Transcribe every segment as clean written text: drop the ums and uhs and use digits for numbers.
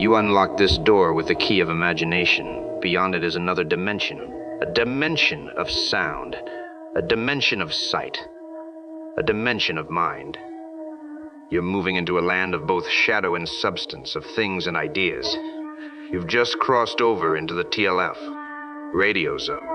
You unlock this door with the key of imagination. Beyond it is another dimension. A dimension of sound. A dimension of sight. A dimension of mind. You're moving into a land of both shadow and substance, of things and ideas. You've just crossed over into the TLF, radio zone.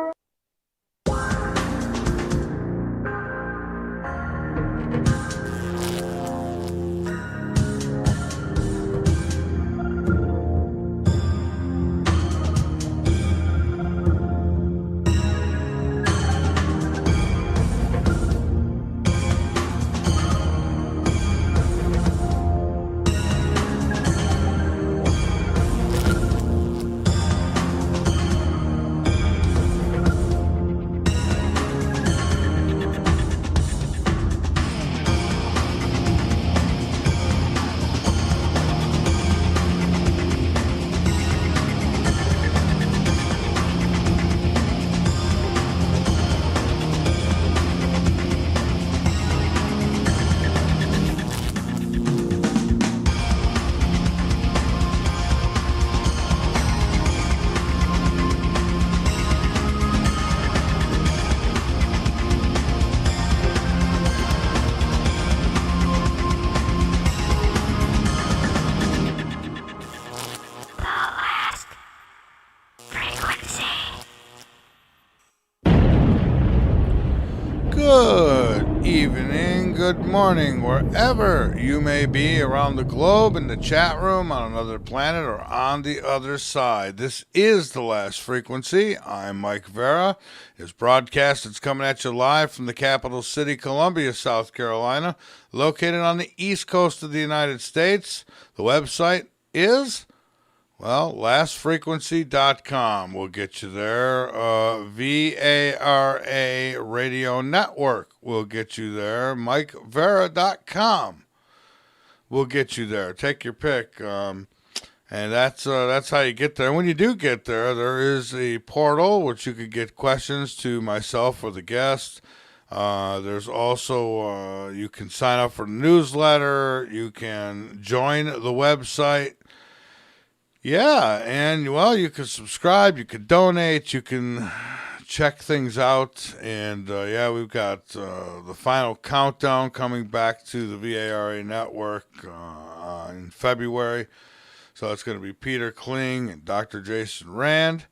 Good morning, wherever you may be around the globe, in the chat room, on another planet, or on the other side. This is The Last Frequency. I'm Mike Vara. This broadcast is coming at you live from the capital city, Columbia, South Carolina, located on the east coast of the United States. The website is, well, lastfrequency.com will get you there. VARA Radio Network will get you there. MikeVara.com will get you there. Take your pick. And that's how you get there. When you do get there, there is a portal which you could get questions to myself or the guest. There's also, you can sign up for the newsletter. You can join the website. Yeah, and, well, you can subscribe, you can donate, you can check things out, and, yeah, we've got the final countdown coming back to the VARA network in February, so it's going to be Peter Kling and Dr. Jason Rand,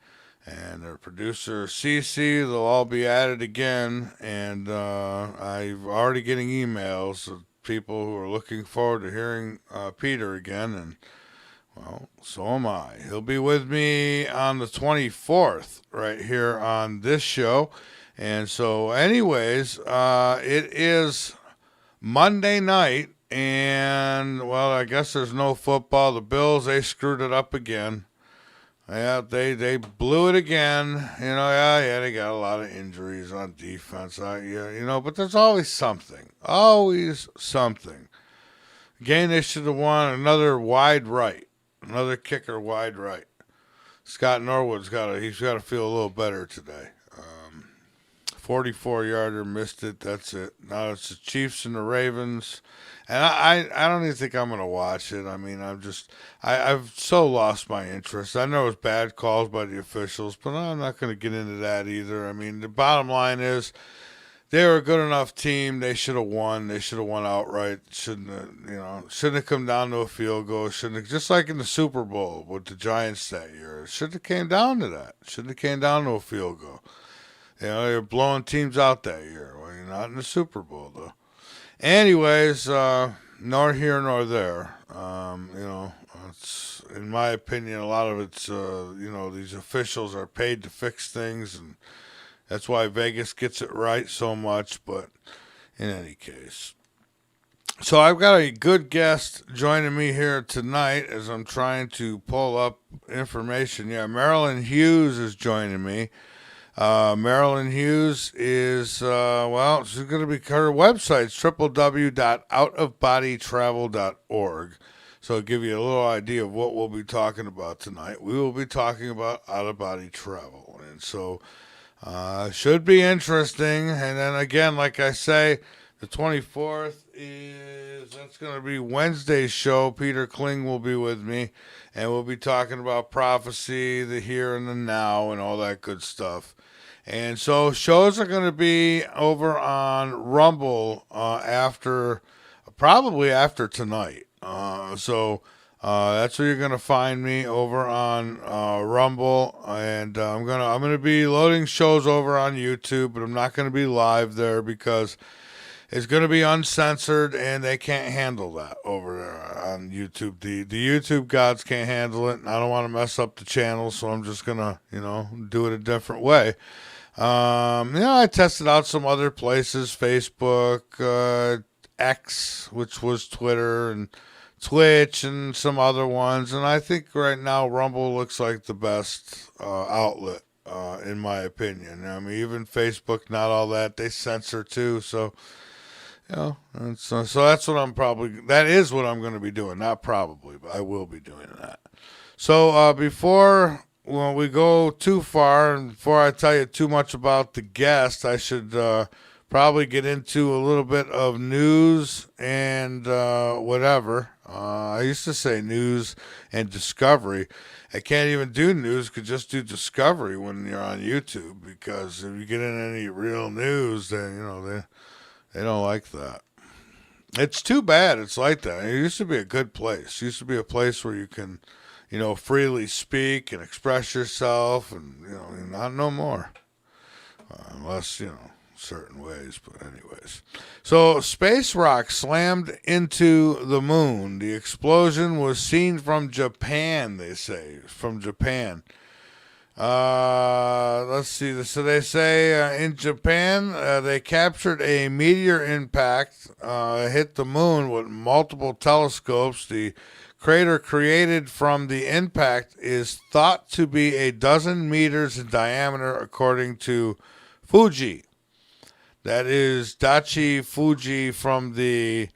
and their producer, Cece. They'll all be at it again, and I'm already getting emails of people who are looking forward to hearing Peter again, and well, so am I. He'll be with me on the 24th right here on this show. And so anyways, it is Monday night, and, well, I guess there's no football. The Bills, they screwed it up again. Yeah, they blew it again. You know, yeah, they got a lot of injuries on defense. Yeah, but there's always something. Always something. Again, they should have won another wide right. Another kicker wide right. Scott Norwood's got to feel a little better today. 44-yarder, missed it. That's it. Now it's the Chiefs and the Ravens. And I don't even think I'm going to watch it. I mean, I've so lost my interest. I know it was bad calls by the officials, but I'm not going to get into that either. I mean, the bottom line is, they were a good enough team. They should have won. They should have won outright. Shouldn't have come down to a field goal. Shouldn't have, just like in the Super Bowl with the Giants that year. It shouldn't have came down to that. Shouldn't have came down to a field goal. They were blowing teams out that year. Well, you're not in the Super Bowl though. Anyways, nor here nor there. It's, in my opinion, a lot of it's these officials are paid to fix things, and that's why Vegas gets it right so much, but in any case. So I've got a good guest joining me here tonight as I'm trying to pull up information. Yeah, Marilynn Hughes is joining me. Marilynn Hughes is, she's going to be, her website's www.outofbodytravel.org. So I'll give you a little idea of what we'll be talking about tonight. We will be talking about out-of-body travel. And so should be interesting. And then again, like I say, The 24th that's going to be Wednesday's show. Peter Kling will be with me, and we'll be talking about prophecy, the here and the now, and all that good stuff. And so shows are going to be over on Rumble probably after tonight. That's where you're gonna find me, over on Rumble, and I'm gonna be loading shows over on YouTube, but I'm not gonna be live there because it's gonna be uncensored, and they can't handle that over there on YouTube. The YouTube gods can't handle it, and I don't want to mess up the channel, so I'm just gonna do it a different way. I tested out some other places, Facebook, X, which was Twitter, and Twitch, and some other ones, and I think right now Rumble looks like the best outlet, in my opinion. I mean, even Facebook, not all that, they censor too, so so that's what that is what I'm going to be doing, not probably, but I will be doing that. So before we go too far, and before I tell you too much about the guest, I should probably get into a little bit of news and whatever. I used to say news and discovery. I can't even do news, could just do discovery when you're on YouTube, because if you get in any real news, then they don't like that. It's too bad it's like that. It used to be a good place. It used to be a place where you can freely speak and express yourself, and not no more, unless certain ways. But anyways, so space rock slammed into the moon. The explosion was seen from Japan, they say, from Japan. Let's see. So they say in Japan, they captured a meteor impact, hit the moon with multiple telescopes. The crater created from the impact is thought to be a dozen meters in diameter, according to Fuji. That is Dachi Fuji from a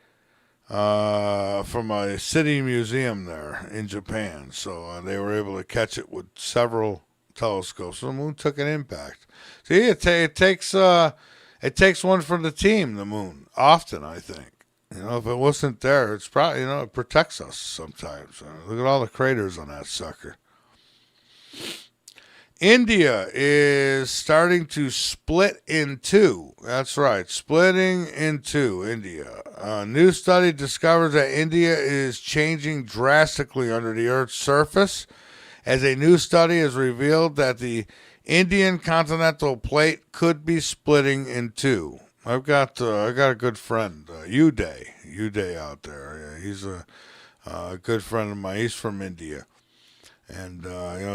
city museum there in Japan. So they were able to catch it with several telescopes. So the moon took an impact. See, it takes one for the team, the moon, often, I think. If it wasn't there, it's probably, it protects us sometimes. Look at all the craters on that sucker. India is starting to split in two. That's right, splitting in two, India. A new study discovers that India is changing drastically under the Earth's surface, as a new study has revealed that the Indian continental plate could be splitting in two. I got a good friend, Uday out there. He's a good friend of mine. He's from India. And,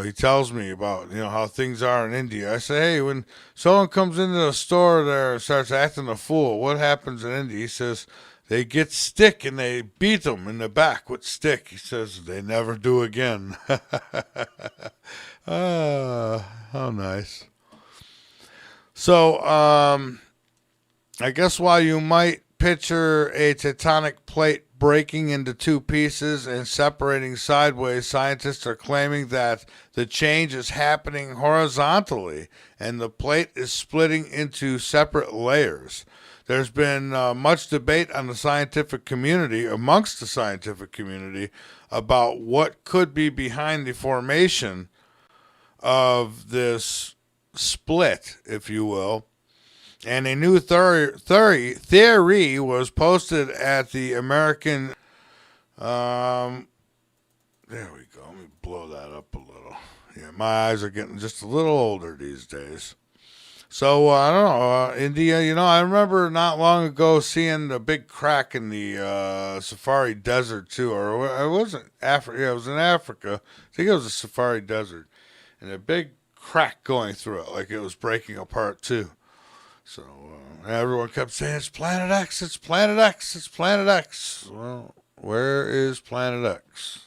he tells me about, how things are in India. I say, hey, when someone comes into the store there and starts acting a fool, what happens in India? He says, they get stick and they beat them in the back with stick. He says, they never do again. How nice. So, I guess while you might picture a tectonic plate breaking into two pieces and separating sideways, scientists are claiming that the change is happening horizontally and the plate is splitting into separate layers. There's been much debate amongst the scientific community about what could be behind the formation of this split, if you will. And a new theory was posted at the American. There we go. Let me blow that up a little. Yeah, my eyes are getting just a little older these days. So I don't know, India. I remember not long ago seeing the big crack in the Safari Desert too, or it wasn't Africa. Yeah, it was in Africa. I think it was the Safari Desert, and a big crack going through it, like it was breaking apart too. So everyone kept saying, it's Planet X, it's Planet X, it's Planet X. Well, where is Planet X?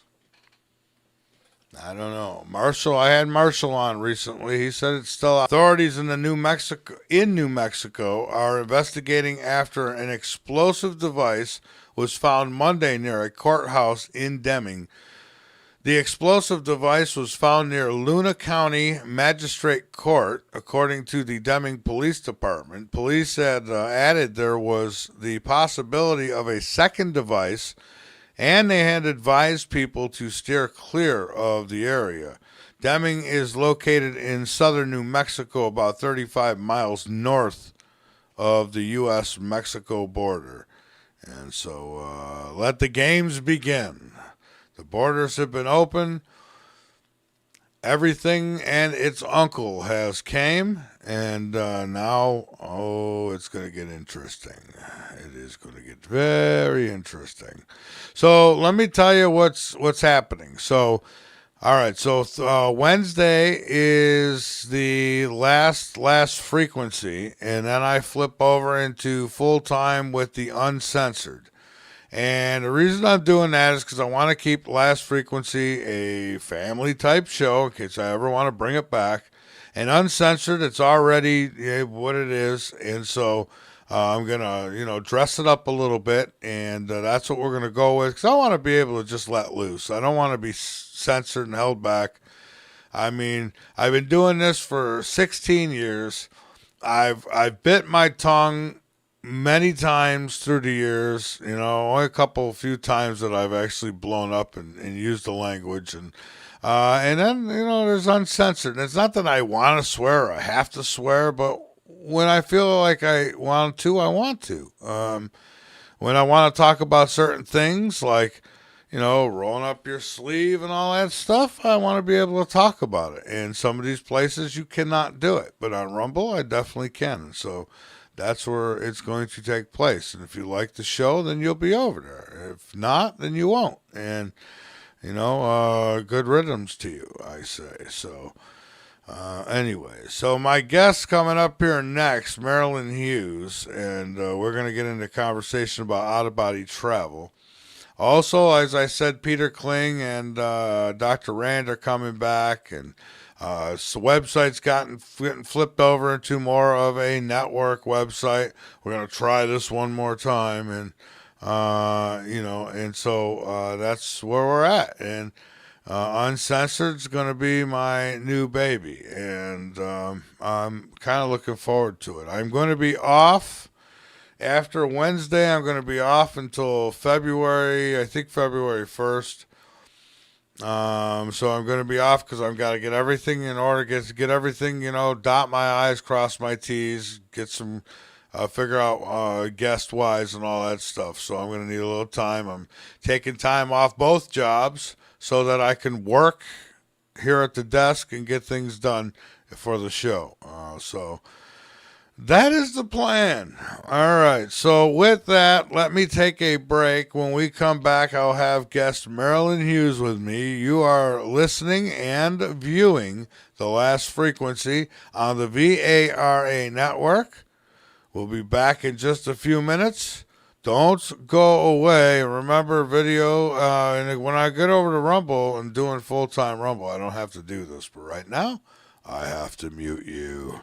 I don't know. I had Marshall on recently. He said it's still out. Authorities in New Mexico are investigating after an explosive device was found Monday near a courthouse in Deming. The explosive device was found near Luna County Magistrate Court, according to the Deming Police Department. Police had added there was the possibility of a second device, and they had advised people to steer clear of the area. Deming is located in southern New Mexico, about 35 miles north of the U.S.-Mexico border. And so let the games begin. The borders have been open. Everything and its uncle has came, and now, it's going to get interesting. It is going to get very interesting. So let me tell you what's happening. So, all right. So Wednesday is the last frequency, and then I flip over into full time with the uncensored. And the reason I'm doing that is because I want to keep Last Frequency a family-type show in case I ever want to bring it back. And uncensored, it's already what it is. And so I'm going to, dress it up a little bit. And that's what we're going to go with. Because I want to be able to just let loose. I don't want to be censored and held back. I mean, I've been doing this for 16 years. I've bit my tongue many times through the years, only a few times that I've actually blown up and used the language. And then, there's uncensored. And it's not that I want to swear or I have to swear, but when I feel like I want to, I want to. When I want to talk about certain things like, rolling up your sleeve and all that stuff, I want to be able to talk about it. And some of these places you cannot do it. But on Rumble, I definitely can. So that's where it's going to take place. And if you like the show, then you'll be over there. If not, then you won't. And, good riddance to you, I say. So, anyway. So my guest coming up here next, Marilynn Hughes. And we're going to get into conversation about out-of-body travel. Also, as I said, Peter Kling and Dr. Rand are coming back. And so website's getting flipped over into more of a network website. We're going to try this one more time. And, and so that's where we're at. And Uncensored's going to be my new baby. And I'm kind of looking forward to it. I'm going to be off. After Wednesday, I'm going to be off until February 1st. So I'm going to be off because I've got to get everything in order, get everything, dot my I's, cross my T's, get some, figure out guest-wise and all that stuff. So I'm going to need a little time. I'm taking time off both jobs so that I can work here at the desk and get things done for the show. So that is the plan. All right. So with that, let me take a break. When we come back, I'll have guest Marilynn Hughes with me. You are listening and viewing The Last Frequency on the VARA network. We'll be back in just a few minutes. Don't go away. Remember, video, and when I get over to Rumble and doing full-time Rumble, I don't have to do this. But right now, I have to mute you.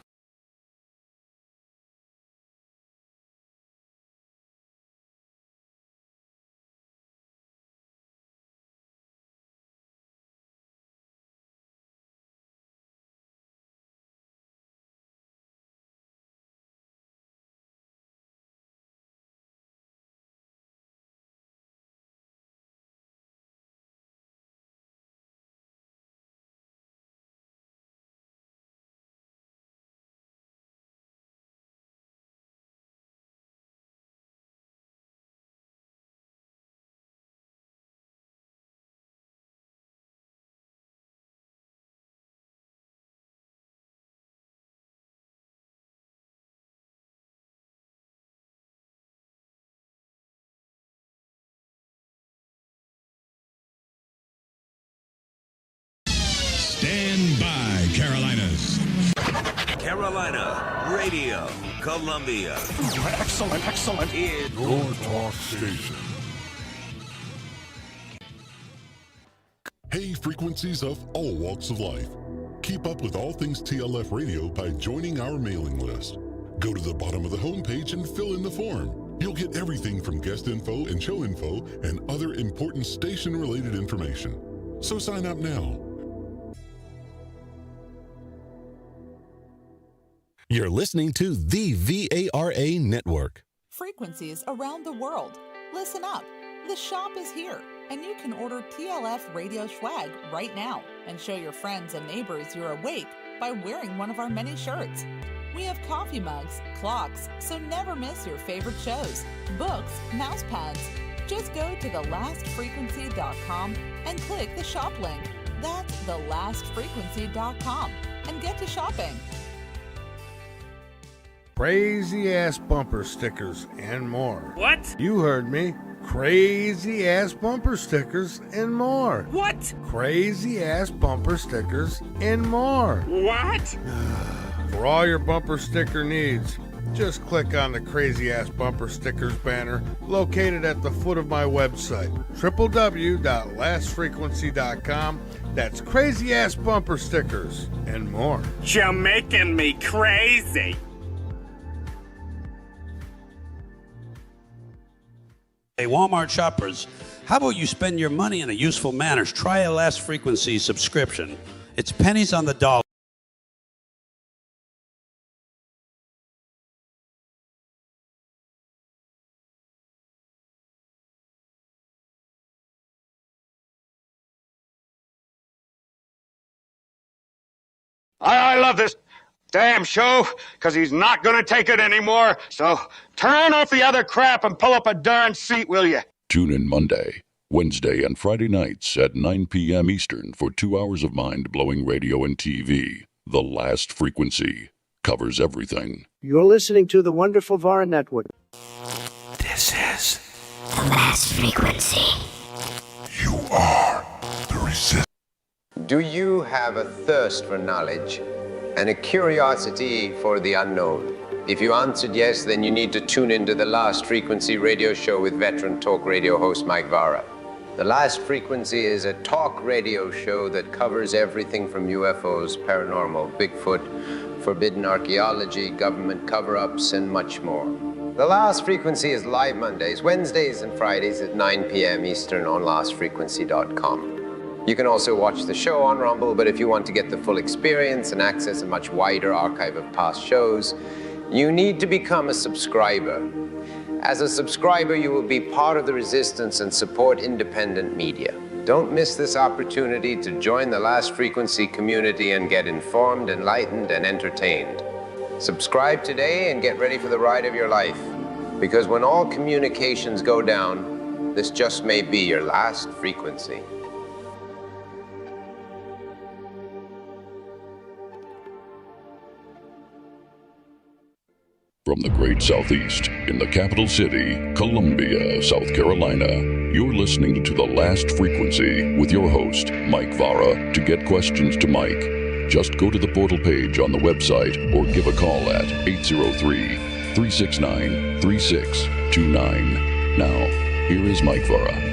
Stand by, Carolinas. Carolina Radio, Columbia. Excellent. Your talk station. Hey, frequencies of all walks of life. Keep up with all things TLF Radio by joining our mailing list. Go to the bottom of the homepage and fill in the form. You'll get everything from guest info and show info and other important station-related information. So sign up now. You're listening to the VARA Network. Frequencies around the world. Listen up. The shop is here, and you can order TLF radio swag right now and show your friends and neighbors you're awake by wearing one of our many shirts. We have coffee mugs, clocks, so never miss your favorite shows, books, mouse pads. Just go to thelastfrequency.com and click the shop link. That's thelastfrequency.com and get to shopping. Crazy ass bumper stickers and more. What? You heard me. Crazy ass bumper stickers and more. What? Crazy ass bumper stickers and more. What? For all your bumper sticker needs, just click on the Crazy Ass Bumper Stickers banner located at the foot of my website, www.lastfrequency.com. That's Crazy Ass Bumper Stickers and more. You're making me crazy. Hey, Walmart shoppers, how about you spend your money in a useful manner? Try a Last Frequency subscription. It's pennies on the dollar. I love this damn show because he's not going to take it anymore. So turn off the other crap and pull up a darn seat, will you? Tune in Monday, Wednesday, and Friday nights at 9 p.m. Eastern for 2 hours of mind-blowing radio and TV. The Last Frequency covers everything. You're listening to the wonderful Vara Network. This is the Last Frequency. You are the resistance. Do you have a thirst for knowledge and a curiosity for the unknown? If you answered yes, then you need to tune into the Last Frequency radio show with veteran talk radio host Mike Vara. The Last Frequency is a talk radio show that covers everything from UFOs, paranormal, Bigfoot, forbidden archaeology, government cover-ups, and much more. The Last Frequency is live Mondays, Wednesdays, and Fridays at 9 p.m. Eastern on lastfrequency.com. You can also watch the show on Rumble, but if you want to get the full experience and access a much wider archive of past shows, you need to become a subscriber. As a subscriber, you will be part of the resistance and support independent media. Don't miss this opportunity to join the Last Frequency community and get informed, enlightened, and entertained. Subscribe today and get ready for the ride of your life. Because when all communications go down, this just may be your last frequency. From the great Southeast, in the capital city, Columbia, South Carolina, you're listening to The Last Frequency with your host, Mike Vara. To get questions to Mike, just go to the portal page on the website or give a call at 803-369-3629. Now, here is Mike Vara.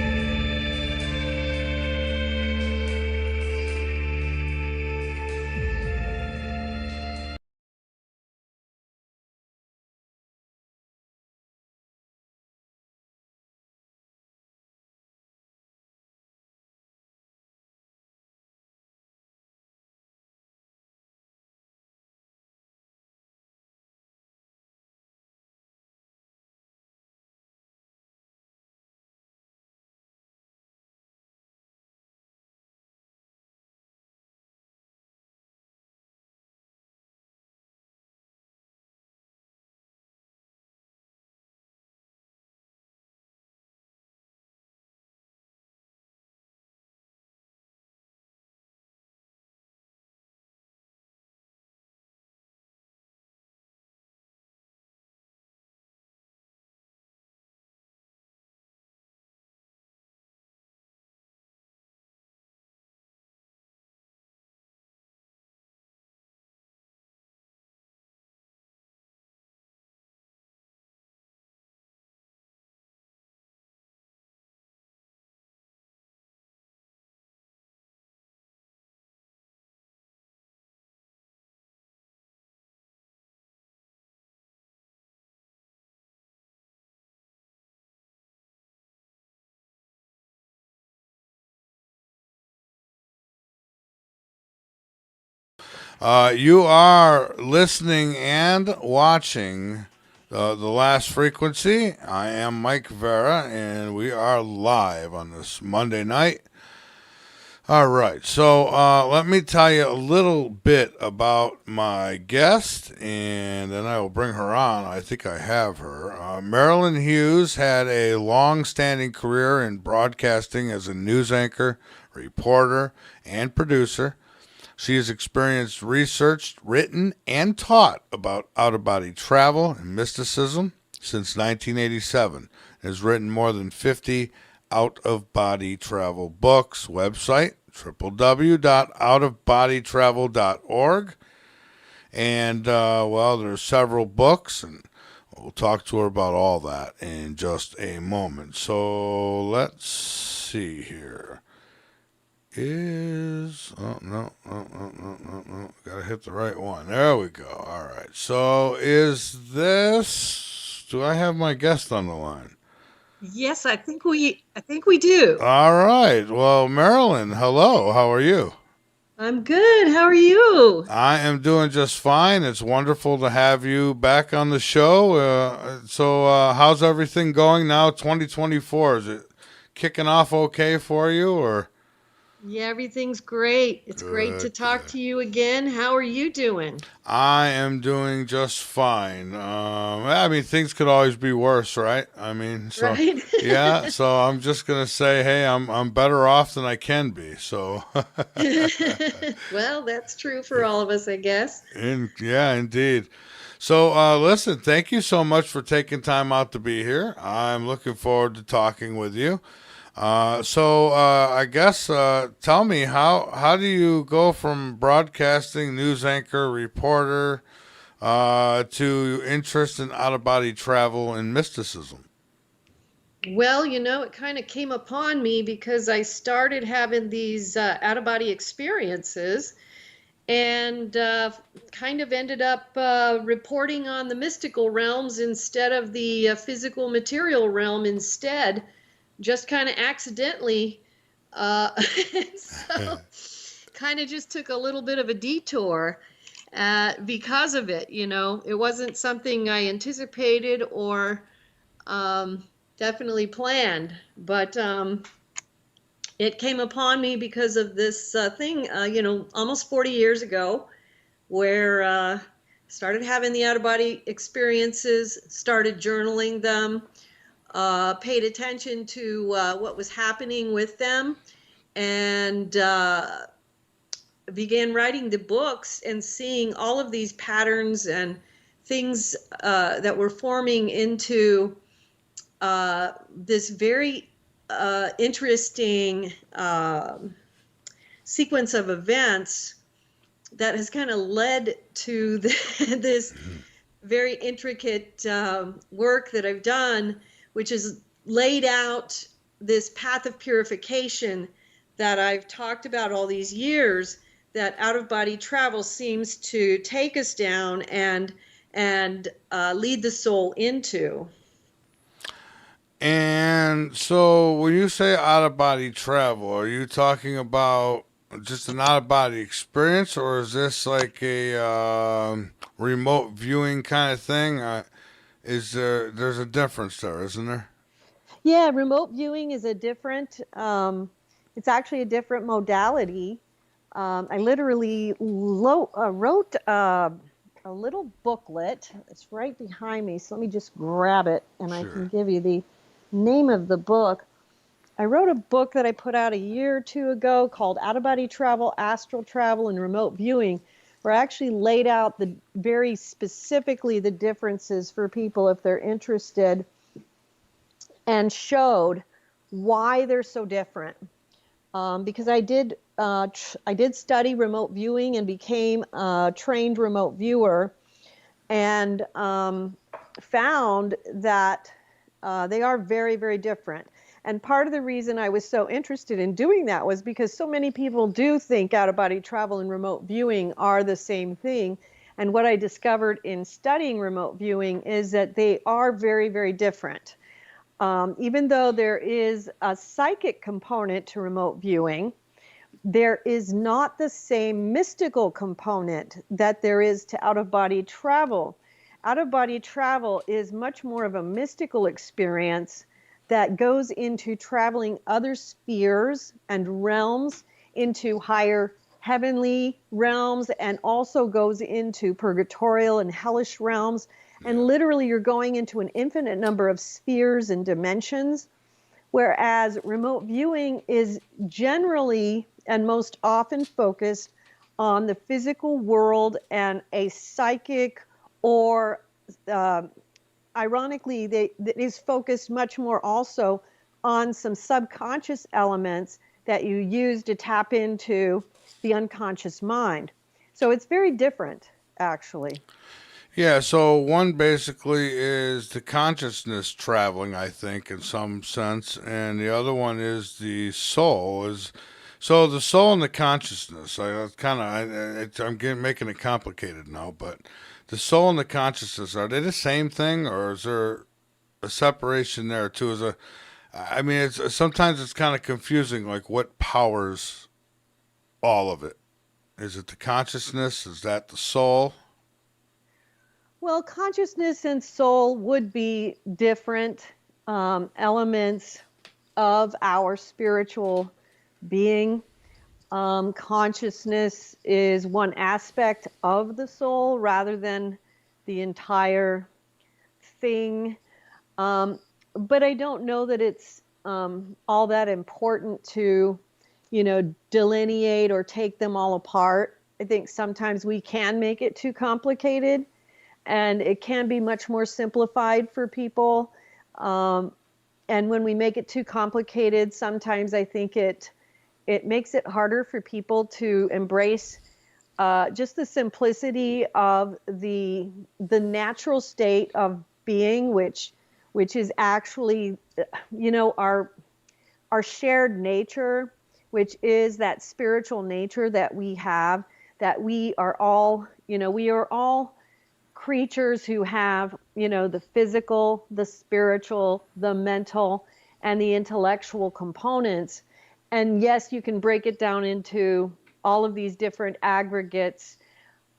You are listening and watching The Last Frequency. I am Mike Vara, and we are live on this Monday night. All right, so let me tell you a little bit about my guest, and then I will bring her on. I think I have her. Marilynn Hughes had a long-standing career in broadcasting as a news anchor, reporter, and producer. She has experienced, researched, written, and taught about out-of-body travel and mysticism since 1987. Has written more than 50 out-of-body travel books. Website, www.outofbodytravel.org. And, well, there's several books, and we'll talk to her about all that in just a moment. So let's see here. No. Gotta hit the right one. There we go. All right. So do I have my guest on the line? Yes, I think we do. All right. Well, Marilynn, hello. How are you? I'm good. How are you? I am doing just fine. It's wonderful to have you back on the show. So how's everything going now, 2024? Is it kicking off okay for you, or? Yeah, everything's great. It's great to talk to you again. How are you doing? I am doing just fine. I mean, things could always be worse, right? I mean, so right? Yeah. So I'm just gonna say, hey, I'm better off than I can be. So. Well, that's true for all of us, I guess. Yeah, indeed. So, listen, thank you so much for taking time out to be here. I'm looking forward to talking with you. I guess tell me, how do you go from broadcasting, news anchor, reporter, to interest in out-of-body travel and mysticism? Well, it kind of came upon me because I started having these out-of-body experiences and kind of ended up reporting on the mystical realms instead of the physical material realm instead. Just kind of accidentally, so kind of just took a little bit of a detour because of it. It wasn't something I anticipated or definitely planned, but it came upon me because of this thing, almost 40 years ago, where started having the out-of-body experiences, started journaling them. Paid attention to what was happening with them, and began writing the books and seeing all of these patterns and things that were forming into this very interesting sequence of events that has kind of led to this very intricate work that I've done, which is laid out this path of purification that I've talked about all these years, that out-of-body travel seems to take us down and lead the soul into. And so when you say out-of-body travel, are you talking about just an out-of-body experience, or is this like a remote viewing kind of thing? There's a difference there, isn't there? Yeah, remote viewing is it's actually a different modality. I literally wrote a little booklet. It's right behind me, so let me just grab it and I can give you the name of the book. I wrote a book that I put out a year or two ago called Out-of-Body Travel, Astral Travel, and Remote Viewing, where I actually laid out very specifically the differences for people if they're interested, and showed why they're so different. Because I did study remote viewing and became a trained remote viewer, and found that they are very, very different. And part of the reason I was so interested in doing that was because so many people do think out-of-body travel and remote viewing are the same thing. And what I discovered in studying remote viewing is that they are very, very different. Even though there is a psychic component to remote viewing, there is not the same mystical component that there is to out-of-body travel. Out-of-body travel is much more of a mystical experience that goes into traveling other spheres and realms, into higher heavenly realms, and also goes into purgatorial and hellish realms. And literally you're going into an infinite number of spheres and dimensions, whereas remote viewing is generally and most often focused on the physical world and a psychic, or ironically, it is focused much more also on some subconscious elements that you use to tap into the unconscious mind. So it's very different, actually. Yeah, so one basically is the consciousness traveling, I think, in some sense, and the other one is the soul. So the soul and the consciousness. I'm making it complicated now, but the soul and the consciousness, are they the same thing, or is there a separation there too? Sometimes it's kind of confusing, like what powers all of it. Is it the consciousness? Is that the soul? Well, consciousness and soul would be different elements of our spiritual being. Consciousness is one aspect of the soul rather than the entire thing. But I don't know that it's all that important to, delineate or take them all apart. I think sometimes we can make it too complicated, and it can be much more simplified for people. And when we make it too complicated, sometimes I think it makes it harder for people to embrace just the simplicity of the natural state of being, which is actually, our shared nature, which is that spiritual nature that we have, that we are all creatures who have, the physical, the spiritual, the mental, and the intellectual components. And yes, you can break it down into all of these different aggregates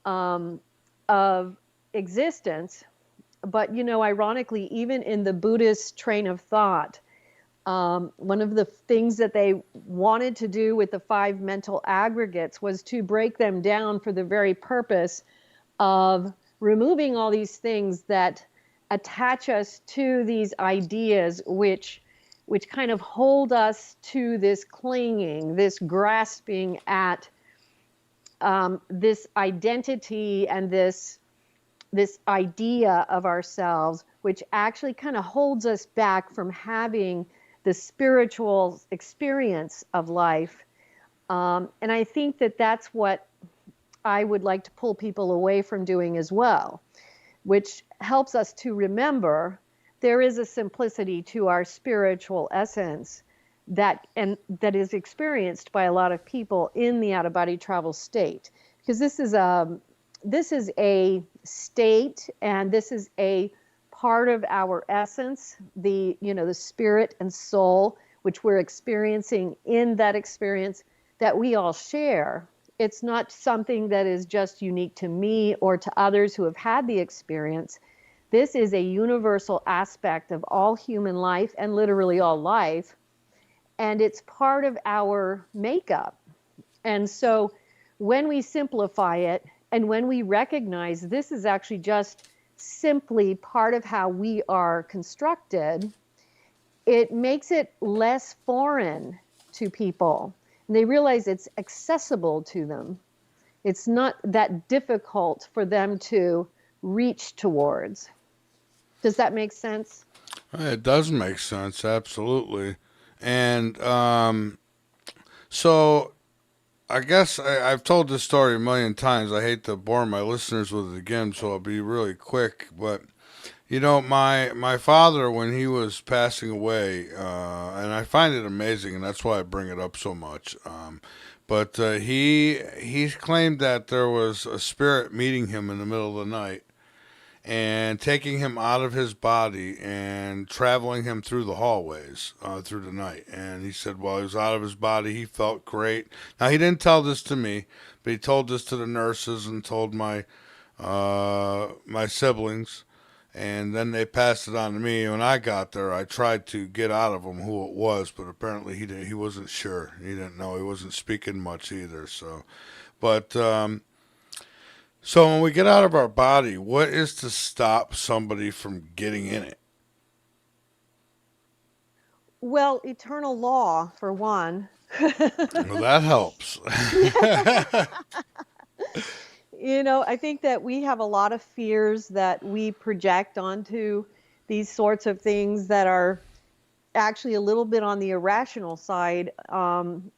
of existence. But, ironically, even in the Buddhist train of thought, one of the things that they wanted to do with the 5 mental aggregates was to break them down for the very purpose of removing all these things that attach us to these ideas, which kind of hold us to this clinging, this grasping at this identity and this idea of ourselves, which actually kind of holds us back from having the spiritual experience of life. And I think that that's what I would like to pull people away from doing as well, which helps us to remember there is a simplicity to our spiritual essence that is experienced by a lot of people in the out-of-body travel state. Because this is a state, and this is a part of our essence, the spirit and soul, which we're experiencing in that experience that we all share. It's not something that is just unique to me or to others who have had the experience. This is a universal aspect of all human life and literally all life. And it's part of our makeup. And so when we simplify it and when we recognize this is actually just simply part of how we are constructed, it makes it less foreign to people. And they realize it's accessible to them. It's not that difficult for them to reach towards. Does that make sense? It does make sense, absolutely. And so I guess I've told this story a million times. I hate to bore my listeners with it again, so I'll be really quick. But, my father, when he was passing away, and I find it amazing, and that's why I bring it up so much, but he claimed that there was a spirit meeting him in the middle of the night. and taking him out of his body and traveling him through the hallways through the night. And he said while he was out of his body, he felt great. Now, he didn't tell this to me, but he told this to the nurses and told my my siblings. And then they passed it on to me. When I got there, I tried to get out of him who it was, but apparently he wasn't sure. He didn't know. He wasn't speaking much either. So, but so when we get out of our body, what is to stop somebody from getting in it? Well, eternal law, for one. Well, that helps. You know, I think that we have a lot of fears that we project onto these sorts of things that are actually a little bit on the irrational side,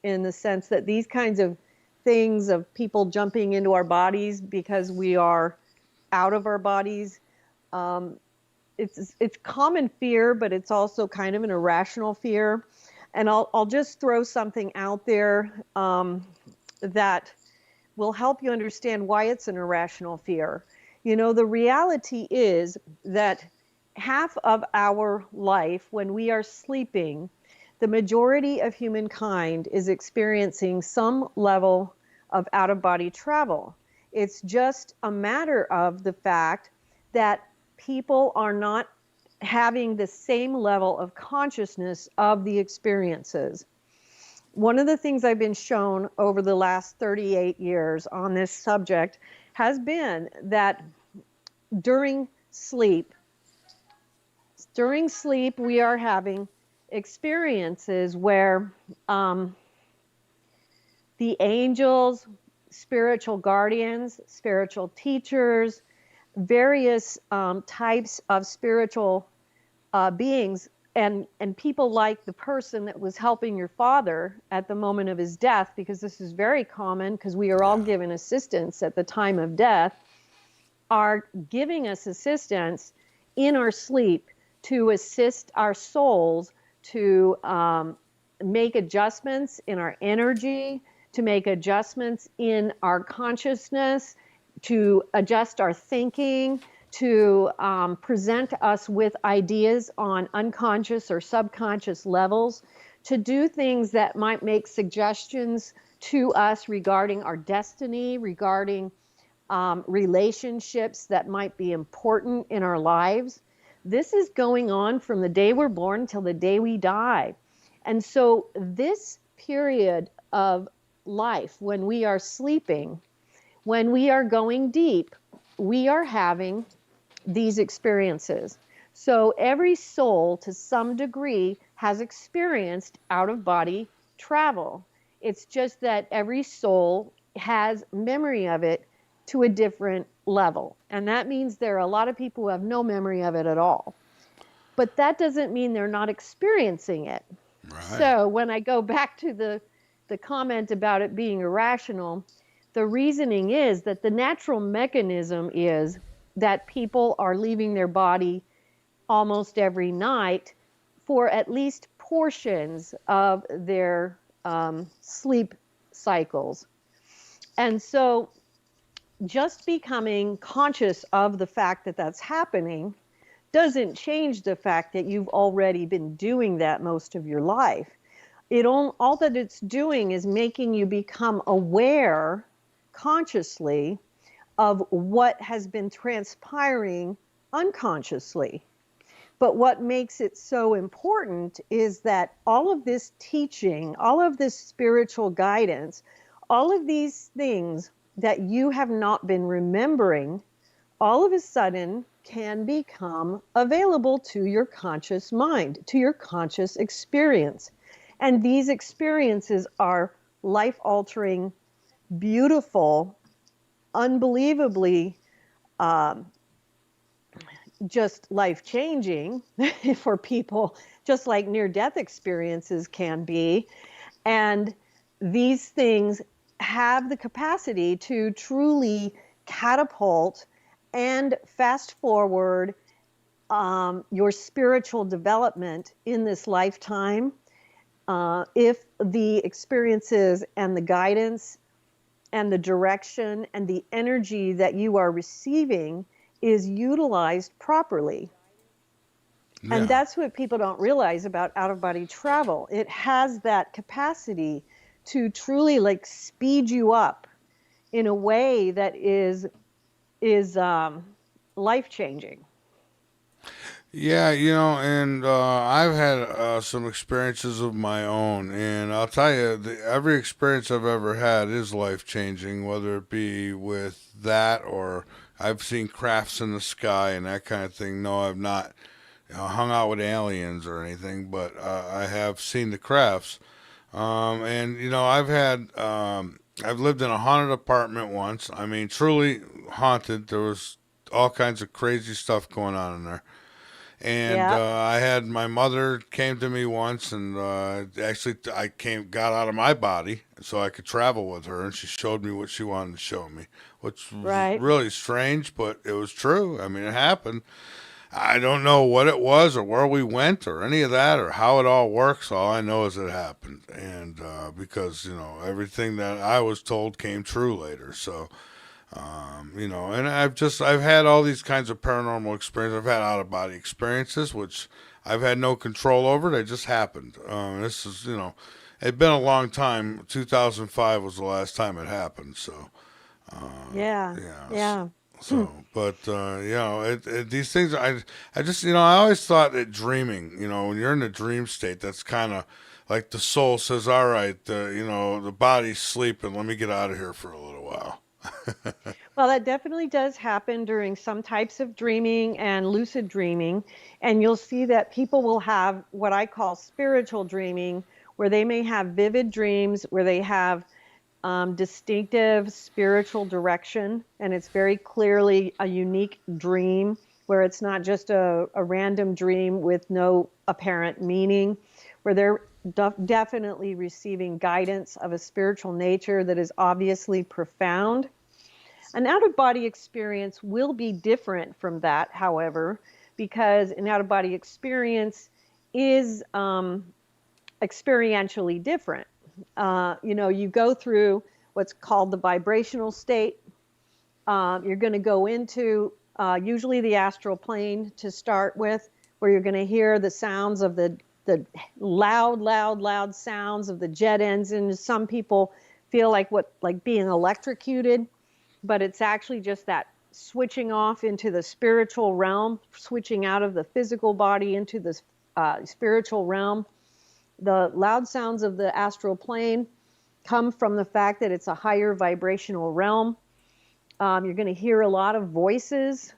in the sense that these kinds of things of people jumping into our bodies because we are out of our bodies, it's common fear, but it's also kind of an irrational fear. And I'll just throw something out there that will help you understand why it's an irrational fear. You know, the reality is that half of our life, when we are sleeping, the majority of humankind is experiencing some level of out-of-body travel. It's just a matter of the fact that people are not having the same level of consciousness of the experiences. One of the things I've been shown over the last 38 years on this subject has been that during sleep, we are having experiences where the angels, spiritual guardians, spiritual teachers, various types of spiritual beings, and people like the person that was helping your father at the moment of his death, because this is very common because we are all given assistance at the time of death, are giving us assistance in our sleep to assist our souls to make adjustments in our energy, to make adjustments in our consciousness, to adjust our thinking, to present us with ideas on unconscious or subconscious levels, to do things that might make suggestions to us regarding our destiny, regarding relationships that might be important in our lives. This is going on from the day we're born until the day we die. And so this period of life, when we are sleeping, when we are going deep, we are having these experiences. So every soul, to some degree, has experienced out-of-body travel. It's just that every soul has memory of it to a different level. And that means there are a lot of people who have no memory of it at all. But that doesn't mean they're not experiencing it. Right. So when I go back to the comment about it being irrational, the reasoning is that the natural mechanism is that people are leaving their body almost every night for at least portions of their sleep cycles. And so just becoming conscious of the fact that that's happening doesn't change the fact that you've already been doing that most of your life. All that it's doing is making you become aware consciously of what has been transpiring unconsciously. But what makes it so important is that all of this teaching, all of this spiritual guidance, all of these things that you have not been remembering, all of a sudden can become available to your conscious mind, to your conscious experience. And these experiences are life-altering, beautiful, unbelievably just life-changing for people, just like near-death experiences can be. And these things have the capacity to truly catapult and fast forward your spiritual development in this lifetime, if the experiences and the guidance and the direction and the energy that you are receiving is utilized properly. Yeah. And that's what people don't realize about out-of-body travel. It has that capacity to truly like speed you up in a way that is life-changing. Yeah, and I've had some experiences of my own, and I'll tell you, every experience I've ever had is life-changing, whether it be with that or I've seen crafts in the sky and that kind of thing. No, I've not hung out with aliens or anything, but I have seen the crafts. And I've lived in a haunted apartment once. I mean, truly haunted. There was all kinds of crazy stuff going on in there. And I had my mother came to me once, and actually I got out of my body so I could travel with her, and she showed me what she wanted to show me, which was really strange, but it was true. I mean, it happened. I don't know what it was or where we went or any of that or how it all works. All I know is it happened, and because everything that I was told came true later. So. And I've had all these kinds of paranormal experiences. I've had out-of-body experiences, which I've had no control over. They just happened. This is, it'd been a long time. 2005 was the last time it happened. So, yeah. So, but these things, I just, I always thought that dreaming, when you're in a dream state, that's kind of like the soul says, all right, the body's sleeping. Let me get out of here for a little while. Well, that definitely does happen during some types of dreaming and lucid dreaming. And you'll see that people will have what I call spiritual dreaming, where they may have vivid dreams, where they have distinctive spiritual direction. And it's very clearly a unique dream, where it's not just a random dream with no apparent meaning, where they're definitely receiving guidance of a spiritual nature that is obviously profound. An out-of-body experience will be different from that, however, because an out-of-body experience is experientially different. You go through what's called the vibrational state. You're going to go into usually the astral plane to start with, where you're going to hear the sounds of the loud sounds of the jet engines. Some people feel like being electrocuted, but it's actually just that switching off into the spiritual realm, switching out of the physical body into the spiritual realm. The loud sounds of the astral plane come from the fact that it's a higher vibrational realm. You're going to hear a lot of voices,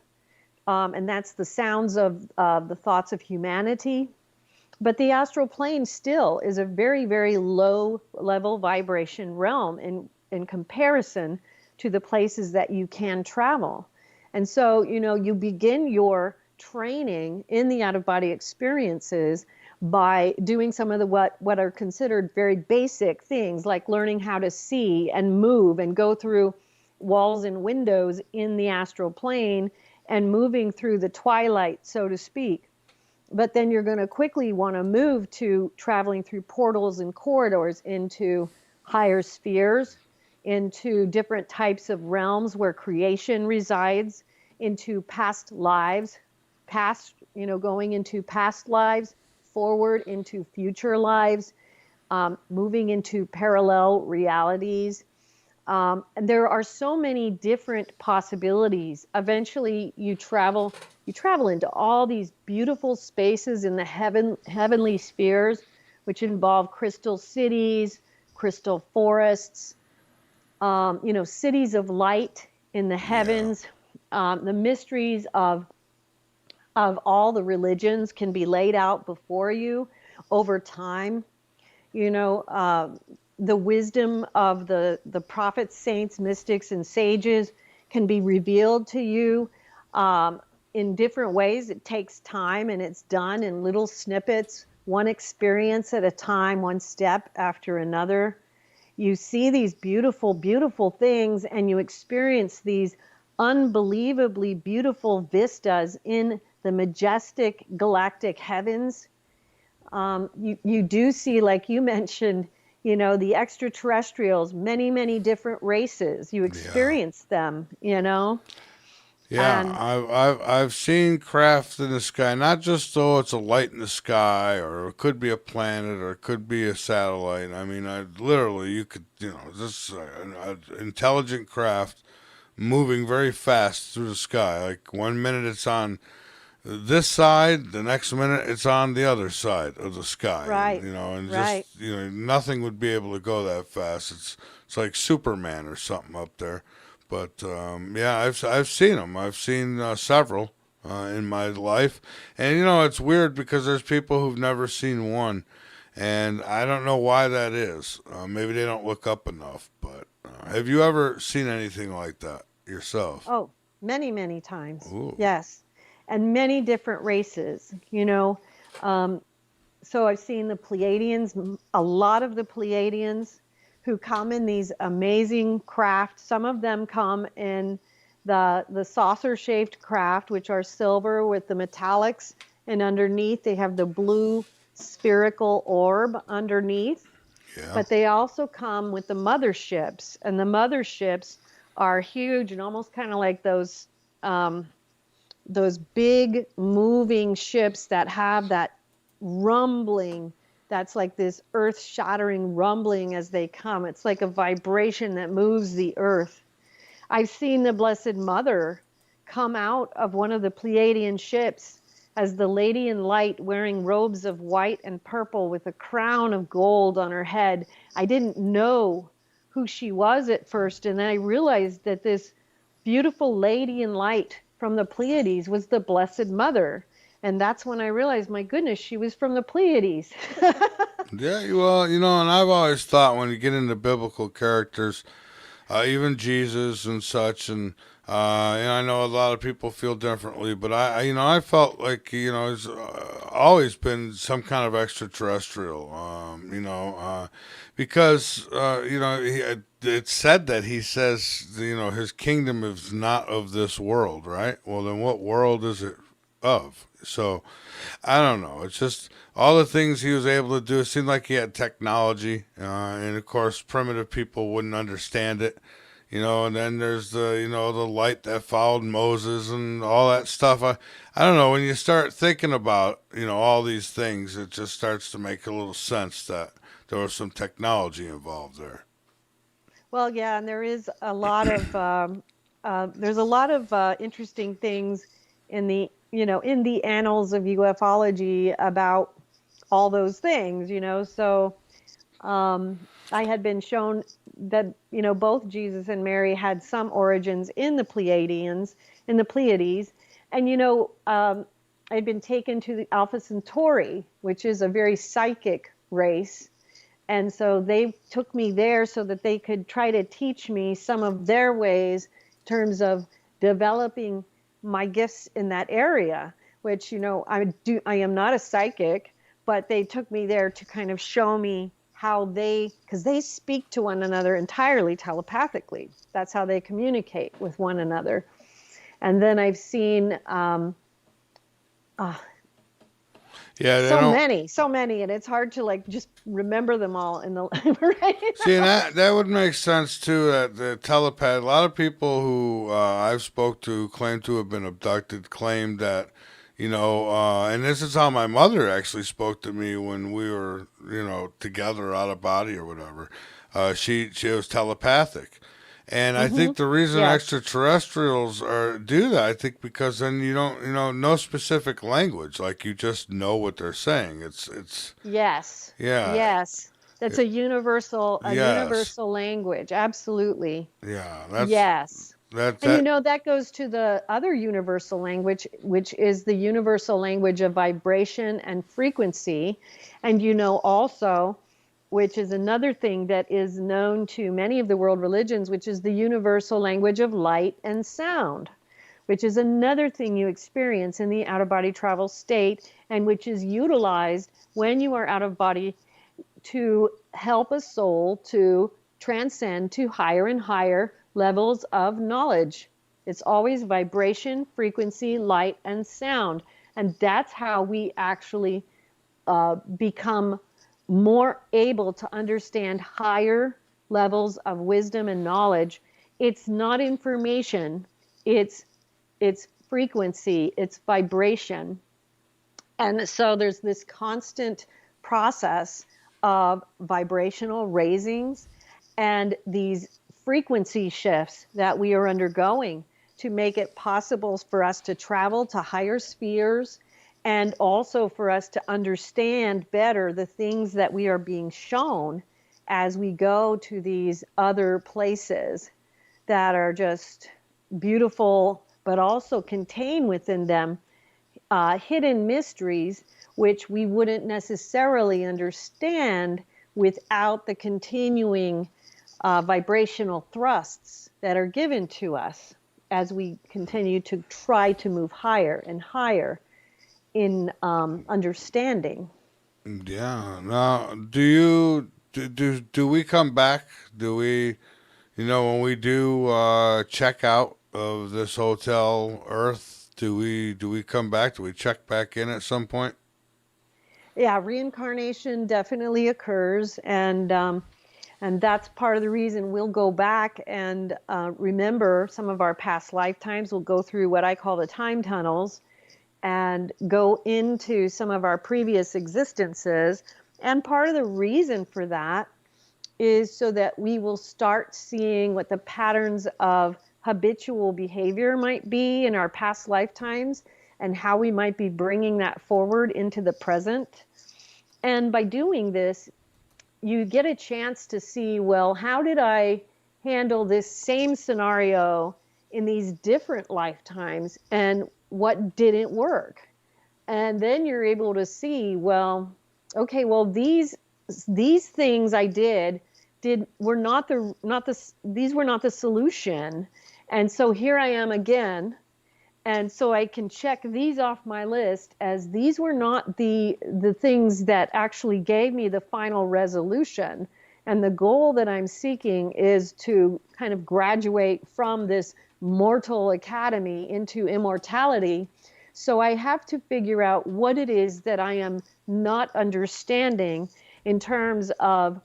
and that's the sounds of the thoughts of humanity. But the astral plane still is a very, very low level vibration realm in comparison to the places that you can travel. And so, you begin your training in the out-of-body experiences by doing some of the what are considered very basic things, like learning how to see and move and go through walls and windows in the astral plane and moving through the twilight, so to speak. But then you're going to quickly want to move to traveling through portals and corridors into higher spheres, into different types of realms where creation resides, into past lives, going into past lives, forward into future lives, moving into parallel realities. And there are so many different possibilities. Eventually, you travel into all these beautiful spaces in the heavenly spheres, which involve crystal cities, crystal forests, cities of light in the heavens. The mysteries of all the religions can be laid out before you over time. The wisdom of the prophets, saints, mystics, and sages can be revealed to you in different ways. It takes time, and it's done in little snippets, one experience at a time, one step after another. You see these beautiful, beautiful things, and you experience these unbelievably beautiful vistas in the majestic galactic heavens. You do see, like you mentioned, the extraterrestrials, many, many different races. You experience them, Yeah, And I've seen craft in the sky, not just though it's a light in the sky, or it could be a planet, or it could be a satellite. I mean, I literally you could this an intelligent craft moving very fast through the sky. Like 1 minute it's on this side, the next minute it's on the other side of the sky. Right, And right. just nothing would be able to go that fast. It's like Superman or something up there. But yeah, I've seen them. I've seen several in my life, and it's weird because there's people who've never seen one, and I don't know why that is. Maybe they don't look up enough. But have you ever seen anything like that yourself? Oh, many, many times. Ooh. Yes. And many different races, So I've seen the Pleiadians, a lot of the Pleiadians who come in these amazing craft. Some of them come in the saucer-shaped craft, which are silver with the metallics, and underneath they have the blue spherical orb underneath. Yeah. But they also come with the motherships, and the motherships are huge and almost kind of like those big moving ships that have that rumbling, that's like this earth-shattering rumbling as they come. It's like a vibration that moves the earth. I've seen the Blessed Mother come out of one of the Pleiadian ships as the Lady in Light, wearing robes of white and purple with a crown of gold on her head. I didn't know who she was at first, and then I realized that this beautiful Lady in Light from the Pleiades was the Blessed Mother. And that's when I realized, my goodness, she was from the Pleiades. Yeah, well, and I've always thought when you get into biblical characters, even Jesus and such, and I know a lot of people feel differently, but I felt like he's always been some kind of extraterrestrial, because it's said that he says his kingdom is not of this world, right? Well, then what world is it of? So I don't know. It's just all the things he was able to do. It seemed like he had technology, and of course, primitive people wouldn't understand it, And then there's the the light that followed Moses and all that stuff. I don't know. When you start thinking about all these things, it just starts to make a little sense that there was some technology involved there. Well, yeah, and there is a lot of interesting things in the in the annals of ufology about all those things, So I had been shown that both Jesus and Mary had some origins in the Pleiades, and I'd been taken to the Alpha Centauri, which is a very psychic race. And so they took me there so that they could try to teach me some of their ways in terms of developing my gifts in that area, which, I am not a psychic, but they took me there to kind of show me how because they speak to one another entirely telepathically. That's how they communicate with one another. And then I've seen so many, and it's hard to just remember them all in the right. See, and that would make sense too. That the telepath, a lot of people who I've spoke to claim to have been abducted, claim that and this is how my mother actually spoke to me when we were together out of body or whatever. She was telepathic. And I think the reason extraterrestrials do that, I think because then you don't, no specific language, like you just know what they're saying. It's yes. Yeah. Yes. That's a universal language. Absolutely. Yeah. Yes. And that goes to the other universal language, which is the universal language of vibration and frequency. And also, which is another thing that is known to many of the world religions, which is the universal language of light and sound, which is another thing you experience in the out-of-body travel state, and which is utilized when you are out of body to help a soul to transcend to higher and higher levels of knowledge. It's always vibration, frequency, light, and sound. And that's how we actually become more able to understand higher levels of wisdom and knowledge. It's not information, it's it's frequency, it's vibration. And so there's this constant process of vibrational raisings and these frequency shifts that we are undergoing to make it possible for us to travel to higher spheres and also for us to understand better the things that we are being shown as we go to these other places that are just beautiful, but also contain within them hidden mysteries, which we wouldn't necessarily understand without the continuing vibrational thrusts that are given to us as we continue to try to move higher and higher in understanding. Yeah. Now, do we come back? Do we, when we do check out of this hotel Earth, do we come back? Do we check back in at some point? Yeah, reincarnation definitely occurs, and that's part of the reason we'll go back and remember some of our past lifetimes. We'll go through what I call the time tunnels and go into some of our previous existences. And part of the reason for that is so that we will start seeing what the patterns of habitual behavior might be in our past lifetimes and how we might be bringing that forward into the present. And by doing this, you get a chance to see, well, how did I handle this same scenario in these different lifetimes and what didn't work? And then you're able to see, well, okay, well, these things I did were not the solution. And so here I am again. And so I can check these off my list as these were not the things that actually gave me the final resolution. And the goal that I'm seeking is to kind of graduate from this mortal academy into immortality. So I have to figure out what it is that I am not understanding in terms of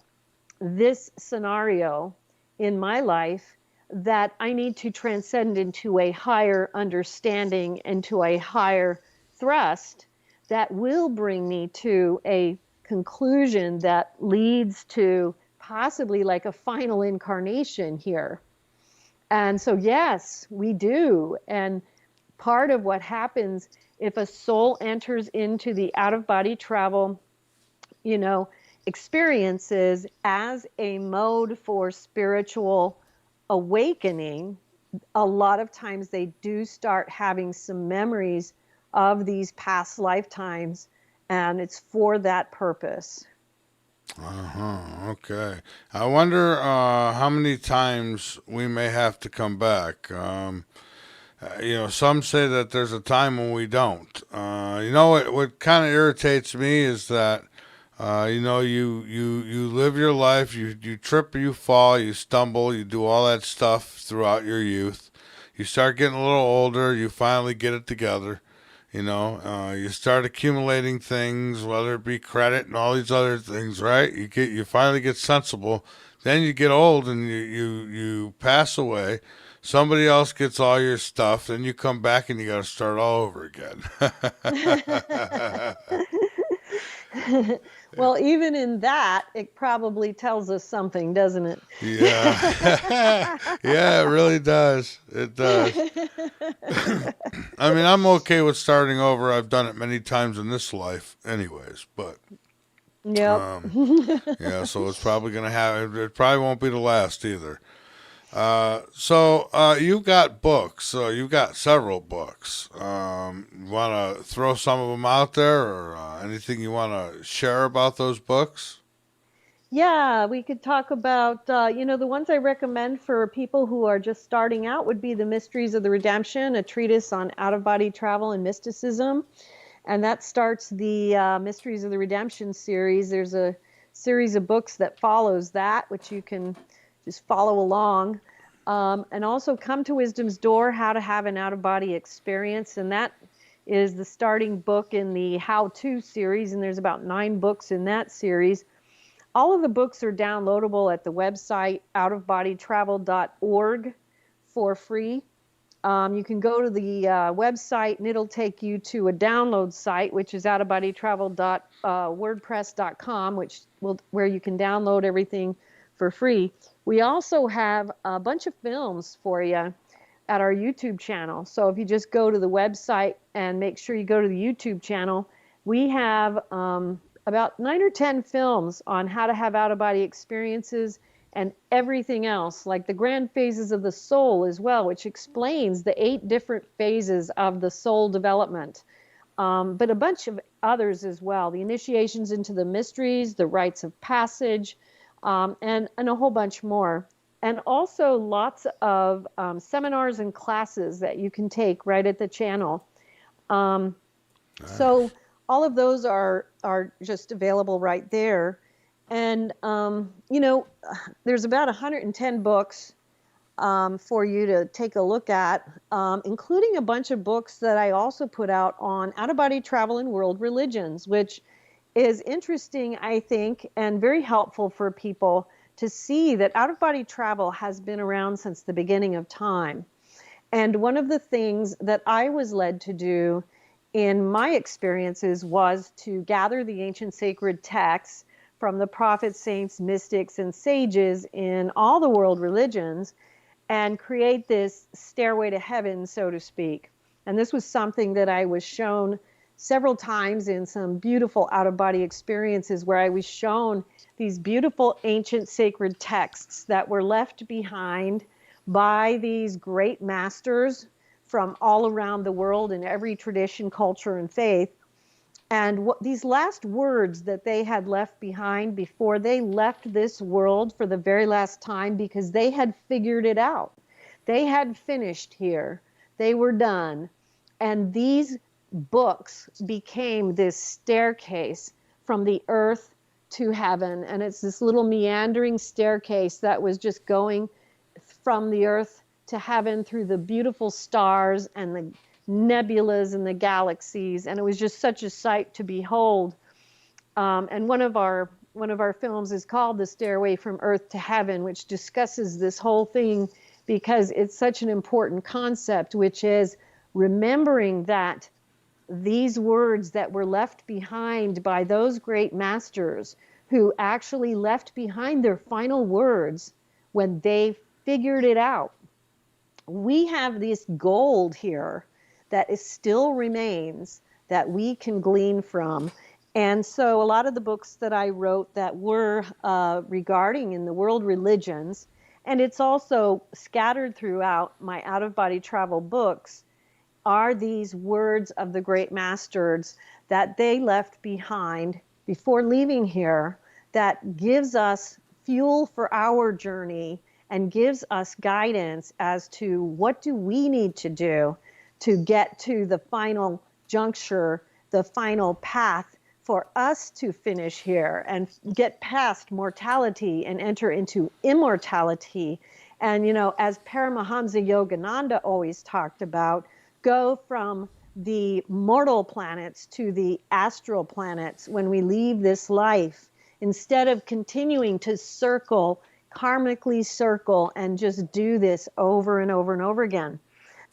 this scenario in my life that I need to transcend into a higher understanding, into a higher thrust that will bring me to a conclusion that leads to possibly like a final incarnation here. And so, yes, we do. And part of what happens if a soul enters into the out-of-body travel, experiences as a mode for spiritual awakening, a lot of times they do start having some memories of these past lifetimes, and it's for that purpose. Okay. I wonder how many times we may have to come back. Some say that there's a time when we don't. What kind of irritates me is that you live your life, you trip, you fall, you stumble, you do all that stuff throughout your youth. You start getting a little older, you finally get it together. You start accumulating things, whether it be credit and all these other things, right? You finally get sensible. Then you get old and you pass away. Somebody else gets all your stuff, then you come back and you got to start all over again. Well, even in that, it probably tells us something, doesn't it? Yeah. Yeah, it really does. It does. I mean, I'm okay with starting over. I've done it many times in this life anyways, but yep. Yeah, so it's probably going to have, it probably won't be the last either. So you've got books. You've got several books. You want to throw some of them out there, or anything you want to share about those books? Yeah, we could talk about, the ones I recommend for people who are just starting out would be The Mysteries of the Redemption, a treatise on out-of-body travel and mysticism. And that starts the Mysteries of the Redemption series. There's a series of books that follows that, which you can just follow along. And also Come to Wisdom's Door, How to Have an Out-of-Body Experience. And that is the starting book in the How-To series. And there's about 9 books in that series. All of the books are downloadable at the website outofbodytravel.org for free. You can go to the website, and it'll take you to a download site, which is outofbodytravel.wordpress.com, where you can download everything for free. We also have a bunch of films for you at our YouTube channel. So if you just go to the website and make sure you go to the YouTube channel, we have about 9 or 10 films on how to have out-of-body experiences and everything else, like the grand phases of the soul as well, which explains the 8 different phases of the soul development, but a bunch of others as well. The initiations into the mysteries, the rites of passage, and a whole bunch more. And also lots of seminars and classes that you can take right at the channel. So all of those are just available right there. And, there's about 110 books for you to take a look at, including a bunch of books that I also put out on out-of-body travel and world religions, which is interesting, I think, and very helpful for people to see that out-of-body travel has been around since the beginning of time. And one of the things that I was led to do in my experiences was to gather the ancient sacred texts from the prophets, saints, mystics, and sages in all the world religions and create this stairway to heaven, so to speak. And this was something that I was shown several times in some beautiful out-of-body experiences where I was shown these beautiful ancient sacred texts that were left behind by these great masters from all around the world in every tradition, culture, and faith. And these last words that they had left behind before they left this world for the very last time, because they had figured it out. They had finished here. They were done. And these books became this staircase from the earth to heaven. And it's this little meandering staircase that was just going from the earth to heaven through the beautiful stars and the nebulas and the galaxies, and it was just such a sight to behold. And one of our films is called The Stairway from Earth to Heaven, which discusses this whole thing because it's such an important concept, which is remembering that these words that were left behind by those great masters who actually left behind their final words when they figured it out. We have this gold here that still remains that we can glean from. And so a lot of the books that I wrote that were regarding in the world religions, and it's also scattered throughout my out-of-body travel books, are these words of the great masters that they left behind before leaving here, that gives us fuel for our journey and gives us guidance as to what do we need to do to get to the final juncture, the final path for us to finish here and get past mortality and enter into immortality. And, as Paramahamsa Yogananda always talked about, go from the mortal planets to the astral planets when we leave this life, instead of continuing to karmically circle and just do this over and over and over again.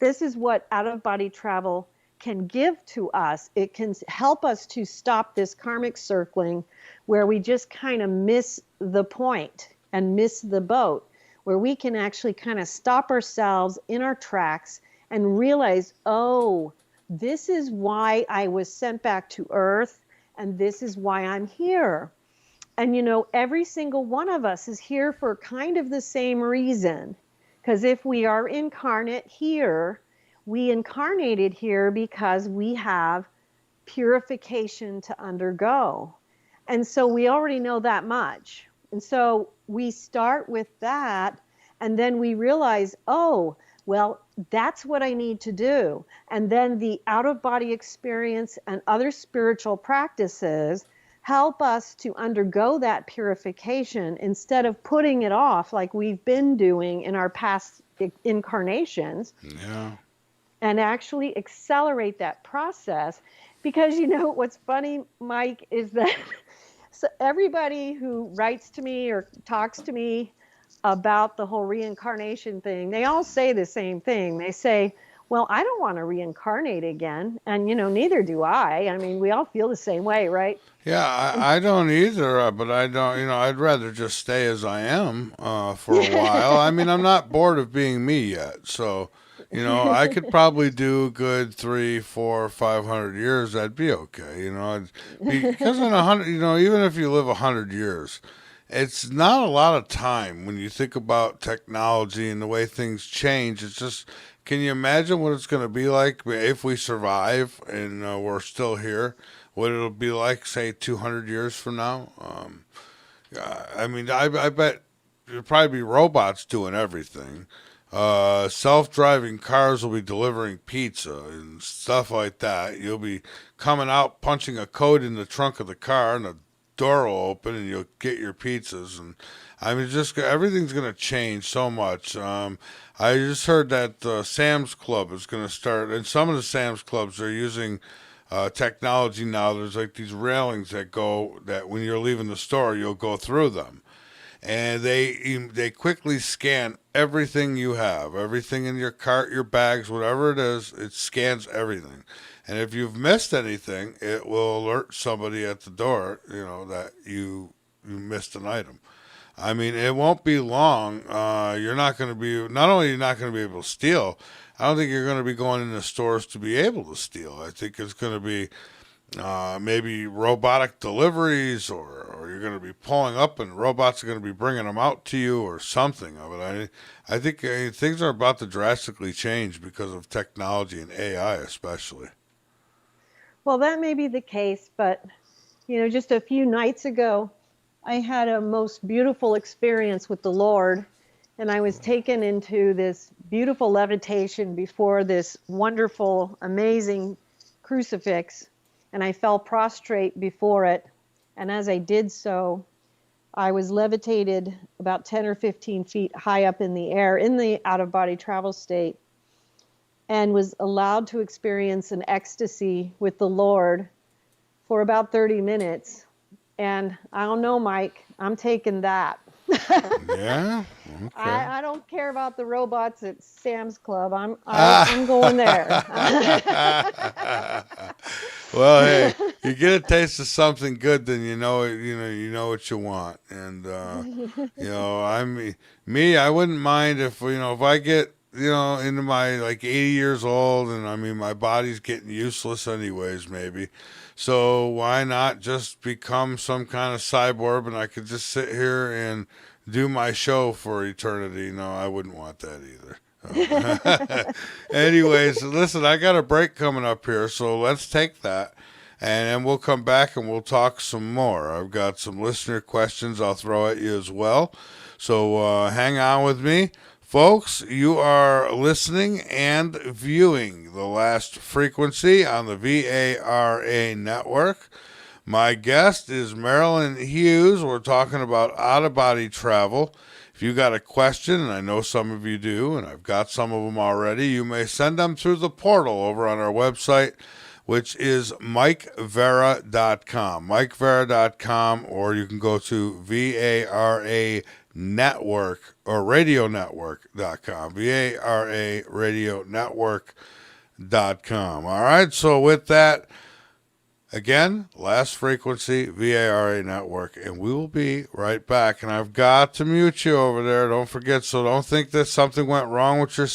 This is what out-of-body travel can give to us. It can help us to stop this karmic circling where we just kind of miss the point and miss the boat, where we can actually kind of stop ourselves in our tracks and realize, oh, this is why I was sent back to Earth, and this is why I'm here. And every single one of us is here for kind of the same reason. Because if we are incarnate here, we incarnated here because we have purification to undergo. And so we already know that much. And so we start with that, and then we realize, oh, well, that's what I need to do. And then the out-of-body experience and other spiritual practices help us to undergo that purification instead of putting it off like we've been doing in our past incarnations. Yeah. And actually accelerate that process. Because what's funny, Mike, is that so everybody who writes to me or talks to me about the whole reincarnation thing, they all say the same thing. They say, well, I don't want to reincarnate again. And, neither do I. I mean, we all feel the same way, right? Yeah, I don't either, but I don't, I'd rather just stay as I am for a while. I mean, I'm not bored of being me yet. So, I could probably do a good 3, 4, 500 years. That'd be okay. Because in 100, even if you live 100 years, it's not a lot of time when you think about technology and the way things change. It's just, can you imagine what it's going to be like if we survive and we're still here? What it'll be like, say, 200 years from now? I mean, I bet there'll probably be robots doing everything. Self-driving cars will be delivering pizza and stuff like that. You'll be coming out, punching a code in the trunk of the car, and the door will open, and you'll get your pizzas. And I mean, just everything's going to change so much. I just heard that Sam's Club is going to start, and some of the Sam's Clubs are using technology now. There's like these railings that when you're leaving the store, you'll go through them. And they quickly scan everything you have, everything in your cart, your bags, whatever it is. It scans everything, and if you've missed anything, it will alert somebody at the door, that you missed an item. I mean, it won't be long. You're not going to be, not only you're not going to be able to steal, I don't think you're going to be going into stores to be able to steal. I think it's going to be maybe robotic deliveries, or you're going to be pulling up and robots are going to be bringing them out to you, or something of it. I think things are about to drastically change because of technology and AI especially. Well, that may be the case, but, just a few nights ago, I had a most beautiful experience with the Lord, and I was taken into this beautiful levitation before this wonderful, amazing crucifix, and I fell prostrate before it. And as I did so, I was levitated about 10 or 15 feet high up in the air in the out-of-body travel state, and was allowed to experience an ecstasy with the Lord for about 30 minutes. And I don't know, Mike, I'm taking that. Yeah? Okay. I don't care about the robots at Sam's Club. I'm going there. Well, hey, you get a taste of something good, then you know what you want. And I wouldn't mind if I get into my like 80 years old, and I mean my body's getting useless anyways, maybe. So why not just become some kind of cyborg, and I could just sit here and do my show for eternity? No, I wouldn't want that either. Anyways, listen, I got a break coming up here, so let's take that, and then we'll come back and we'll talk some more. I've got some listener questions I'll throw at you as well, so hang on with me. Folks, you are listening and viewing The Last Frequency on the VARA network. My guest is Marilynn Hughes. We're talking about out-of-body travel. If you got a question, and I know some of you do, and I've got some of them already, you may send them through the portal over on our website, which is MikeVara.com. MikeVara.com, or you can go to VARA network or radionetwork.com. VARA radionetwork.com. All right, so with that, again, Last Frequency, VARA network, and we will be right back. And I've got to mute you over there, don't forget, so don't think that something went wrong with your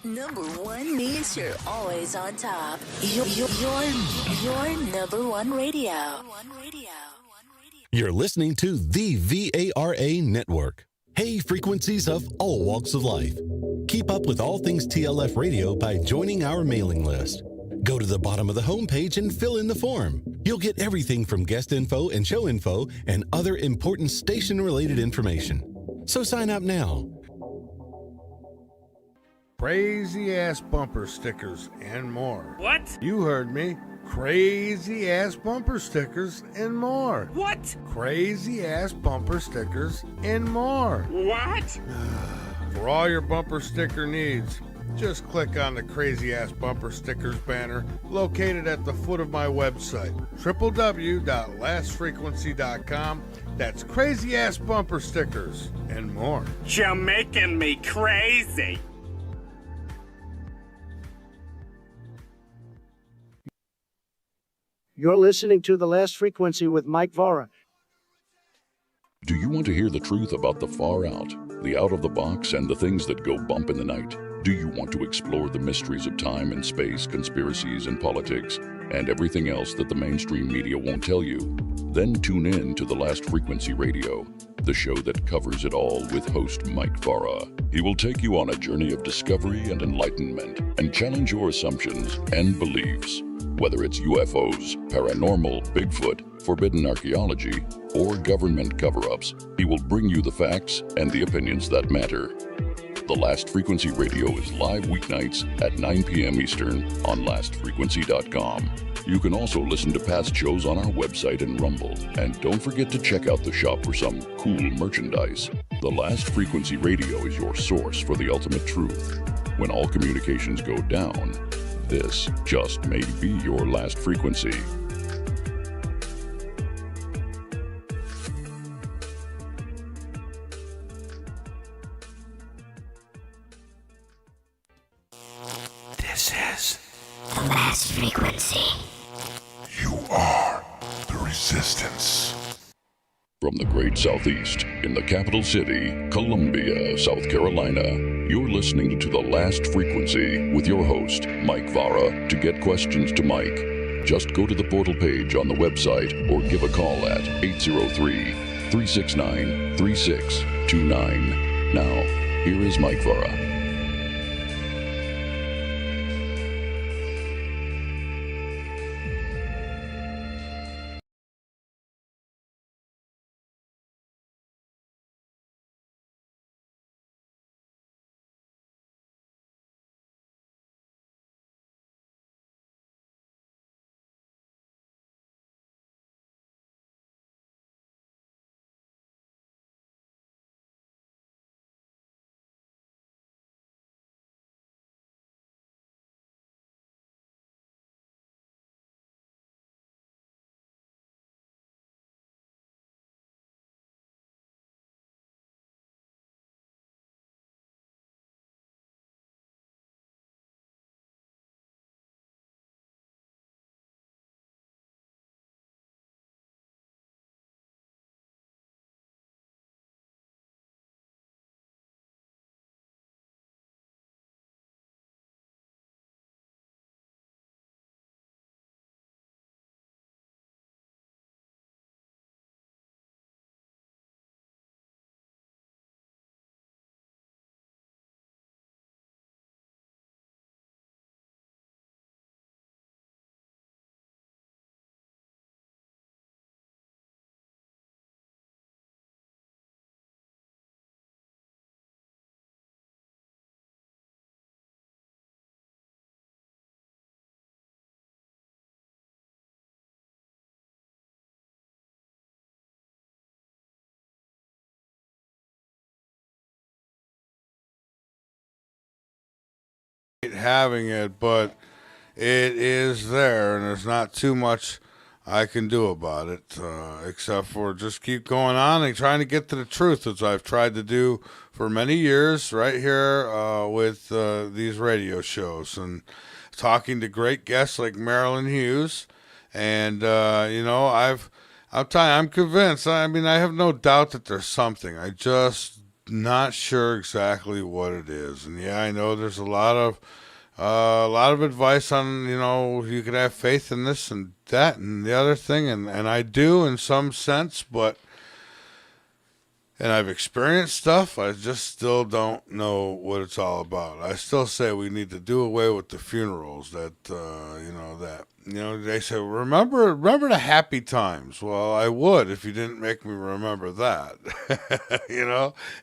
Number one means you're always on top. Your number one radio. You're listening to the VARA Network. Hey, frequencies of all walks of life. Keep up with all things TLF radio by joining our mailing list. Go to the bottom of the homepage and fill in the form. You'll get everything from guest info and show info and other important station-related information. So sign up now. Crazy ass bumper stickers and more. What? You heard me. Crazy ass bumper stickers and more. What? Crazy ass bumper stickers and more. What? For all your bumper sticker needs, just click on the Crazy Ass Bumper Stickers banner located at the foot of my website, www.lastfrequency.com. That's Crazy Ass Bumper Stickers and more. You're making me crazy. You're listening to The Last Frequency with Mike Vara. Do you want to hear the truth about the far out, the out of the box, and the things that go bump in the night? Do you want to explore the mysteries of time and space, conspiracies and politics, and everything else that the mainstream media won't tell you? Then tune in to The Last Frequency Radio, the show that covers it all with host Mike Vara. He will take you on a journey of discovery and enlightenment and challenge your assumptions and beliefs. Whether it's UFOs, paranormal, Bigfoot, forbidden archaeology, or government cover-ups, he will bring you the facts and the opinions that matter. The Last Frequency Radio is live weeknights at 9 p.m. Eastern on lastfrequency.com. You can also listen to past shows on our website and Rumble. And don't forget to check out the shop for some cool merchandise. The Last Frequency Radio is your source for the ultimate truth. When all communications go down, this just may be your last frequency. This is the last frequency. You are the resistance. From the great Southeast, in the capital city, Columbia, South Carolina, you're listening to The Last Frequency with your host, Mike Vara. To get questions to Mike, just go to the portal page on the website or give a call at 803-369-3629. Now, here is Mike Vara. Having it, but it is there, and there's not too much I can do about it, except for just keep going on and trying to get to the truth, as I've tried to do for many years right here with these radio shows and talking to great guests like Marilynn Hughes. And, you know, I'm convinced. I mean, I have no doubt that there's something. I just not sure exactly what it is. And yeah, I know there's a lot of advice on, you could have faith in this and that and the other thing, and I do in some sense, and I've experienced stuff. I just still don't know what it's all about. I still say we need to do away with the funerals. They say remember the happy times. Well, I would if you didn't make me remember that.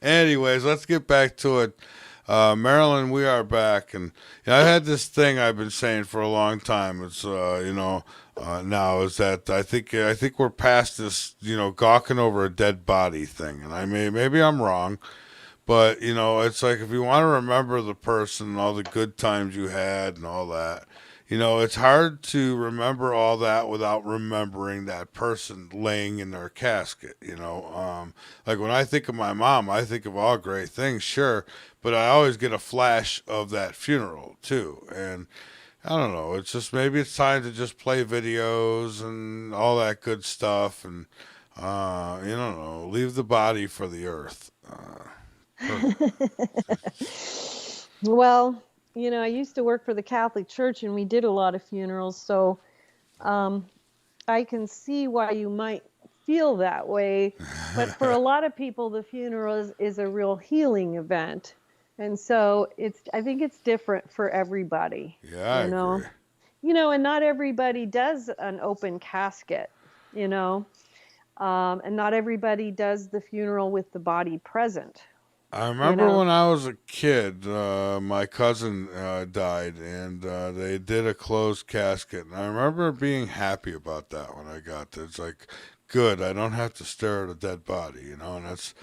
Anyways, let's get back to it. Marilynn, we are back, and I had this thing I've been saying for a long time. It's now is that I think we're past this gawking over a dead body thing, and maybe I'm wrong, but it's like if you want to remember the person, all the good times you had, and all that. It's hard to remember all that without remembering that person laying in their casket, Like when I think of my mom, I think of all great things, sure, but I always get a flash of that funeral, too. And I don't know, it's just maybe it's time to just play videos and all that good stuff and, leave the body for the earth. Well, I used to work for the Catholic Church, and we did a lot of funerals, so I can see why you might feel that way. But for a lot of people, the funeral is a real healing event, and so I think it's different for everybody. Yeah, I agree. And not everybody does an open casket, and not everybody does the funeral with the body present. I remember when I was a kid, my cousin died, and they did a closed casket. And I remember being happy about that when I got there. It's like, good, I don't have to stare at a dead body, and that's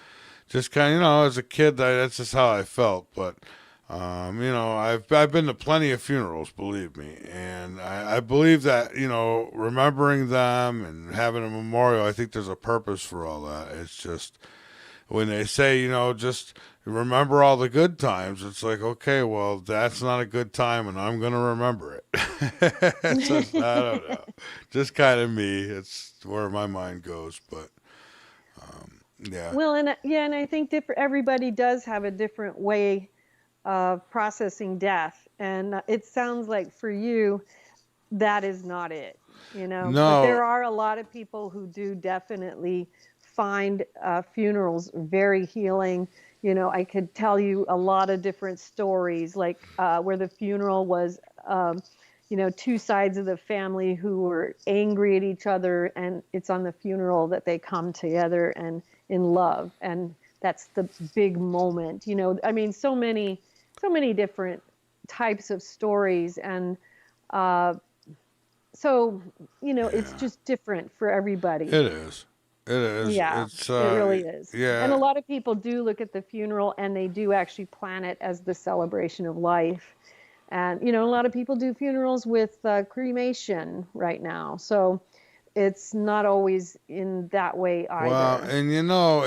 just kind of, as a kid, that's just how I felt. But, I've been to plenty of funerals, believe me. And I believe that, remembering them and having a memorial, I think there's a purpose for all that. It's just... when they say, just remember all the good times, it's like, okay, well, that's not a good time, and I'm going to remember it. It's just, I don't know. Just kind of me. It's where my mind goes, but, yeah. Well, and I think everybody does have a different way of processing death, and it sounds like for you, that is not it, No. But there are a lot of people who do definitely find funerals very healing. I could tell you a lot of different stories, like where the funeral was, two sides of the family who were angry at each other, and it's on the funeral that they come together and in love, and that's the big moment. So many different types of stories, and it's just different for everybody. It is. It is. Yeah, it really is. Yeah. And a lot of people do look at the funeral, and they do actually plan it as the celebration of life. And, a lot of people do funerals with cremation right now. So it's not always in that way either. Well, and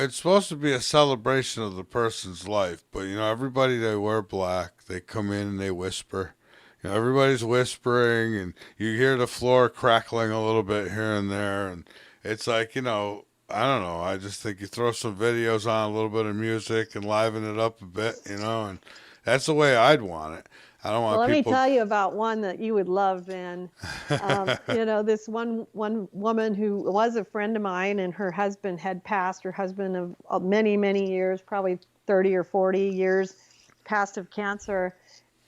it's supposed to be a celebration of the person's life. But, everybody, they wear black. They come in and they whisper. Everybody's whispering, and you hear the floor crackling a little bit here and there. And it's like, I don't know. I just think you throw some videos on, a little bit of music, and liven it up a bit, and that's the way I'd want it. I don't want let people... me tell you about one that you would love, Ben. This one woman who was a friend of mine, and her husband had passed, her husband of many, many years, probably 30 or 40 years, passed of cancer.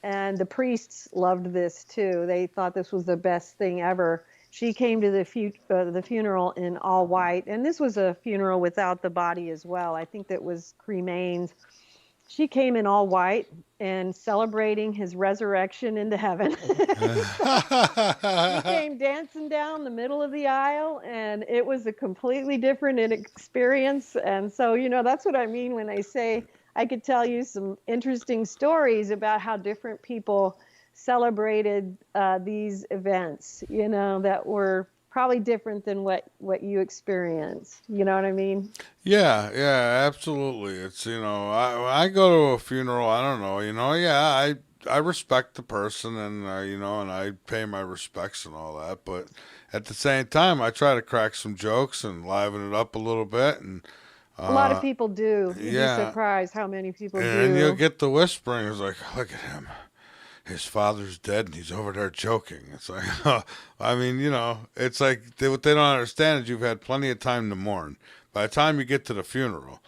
And the priests loved this, too. They thought this was the best thing ever. She came to the funeral in all white, and this was a funeral without the body as well. I think that was cremains. She came in all white and celebrating his resurrection into heaven. She came dancing down the middle of the aisle, and it was a completely different experience. And so, that's what I mean when I say I could tell you some interesting stories about how different people celebrated these events, that were probably different than what you experienced. You know what I mean? Yeah, absolutely. It's, I go to a funeral, I don't know, I respect the person, and, and I pay my respects and all that. But at the same time, I try to crack some jokes and liven it up a little bit. And, A lot of people do. You'd yeah. be surprised how many people do. And you'll get the whispering. It's like, look at him. His father's dead and he's over there joking. It's like, I mean, it's like what they don't understand is you've had plenty of time to mourn. By the time you get to the funeral,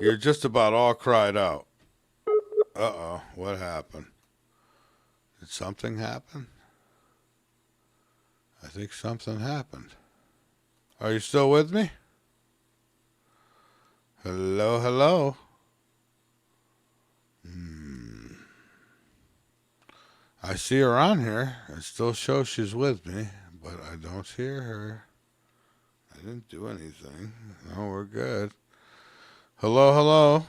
you're just about all cried out. Uh-oh, what happened? Did something happen? I think something happened. Are you still with me? Hello, hello. I see her on here. It still shows she's with me, but I don't hear her. I didn't do anything. No, we're good. Hello, hello.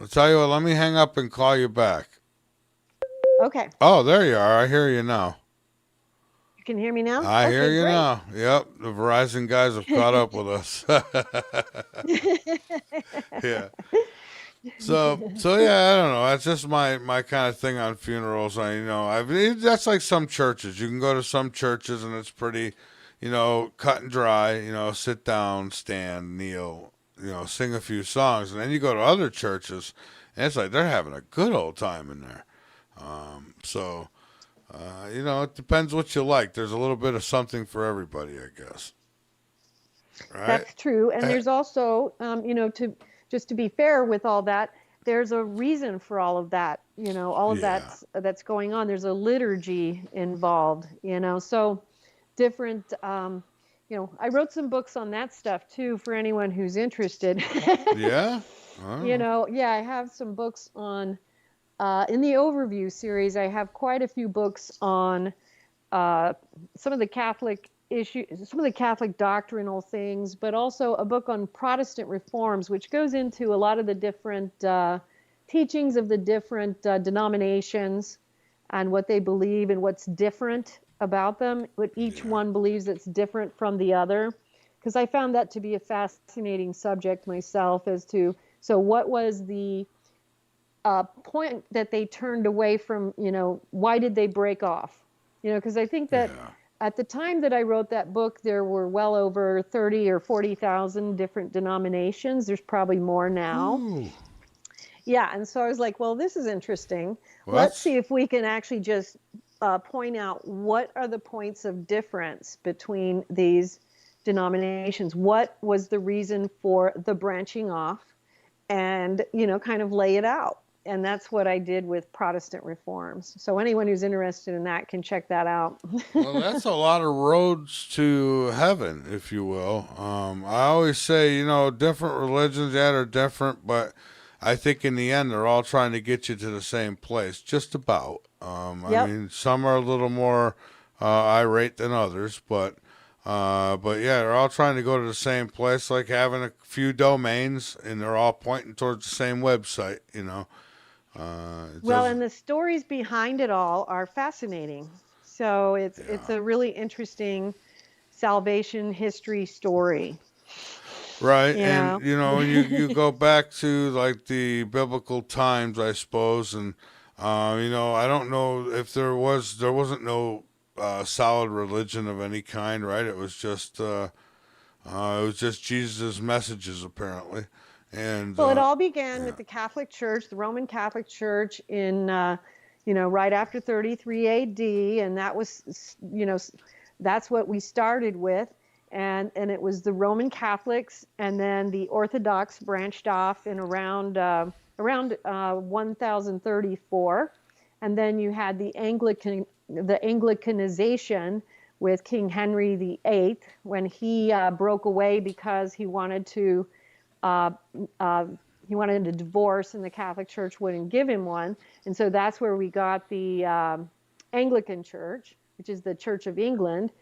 I'll tell you what, let me hang up and call you back. Okay. Oh, there you are. I hear you now. You can hear me now? I Okay, hear you great. now. Yep, the Verizon guys have caught up with us. Yeah. So yeah, I don't know. That's just my kind of thing on funerals. That's like some churches. You can go to some churches and it's pretty, cut and dry. Sit down, stand, kneel, sing a few songs, and then you go to other churches, and it's like they're having a good old time in there. It depends what you like. There's a little bit of something for everybody, I guess. Right? That's true. And there's also, to be fair with all that, there's a reason for all of that, all of that's going on. There's a liturgy involved, so different, I wrote some books on that stuff too, for anyone who's interested. Yeah. Oh. I have some books on, in the overview series, I have quite a few books on some of the Catholic issues, some of the Catholic doctrinal things, but also a book on Protestant reforms, which goes into a lot of the different teachings of the different denominations and what they believe and what's different about them, what each one believes that's different from the other. Because I found that to be a fascinating subject myself as to, so what was the point that they turned away from, why did they break off? Because I think that at the time that I wrote that book, there were well over 30 or 40,000 different denominations. There's probably more now. Ooh. Yeah, and so I was like, well, this is interesting. Let's see if we can actually just point out what are the points of difference between these denominations. What was the reason for the branching off? And, kind of lay it out. And that's what I did with Protestant reforms. So anyone who's interested in that can check that out. Well, that's a lot of roads to heaven, if you will. I always say, different religions, they're different, but I think in the end, they're all trying to get you to the same place, just about. I mean, some are a little more irate than others, but yeah, they're all trying to go to the same place, like having a few domains, and they're all pointing towards the same website, Well, and the stories behind it all are fascinating. So it's a really interesting salvation history story. Right, and you go back to like the biblical times, I suppose, and I don't know if there wasn't no solid religion of any kind, right? It was just Jesus' messages, apparently. And well, it all began with the Catholic Church, the Roman Catholic Church, in right after 33 A.D., and that was that's what we started with, and it was the Roman Catholics, and then the Orthodox branched off in around 1034, and then you had the Anglicanization with King Henry VIII when he broke away because he wanted to. He wanted a divorce, and the Catholic Church wouldn't give him one. And so that's where we got the Anglican Church, which is the Church of England.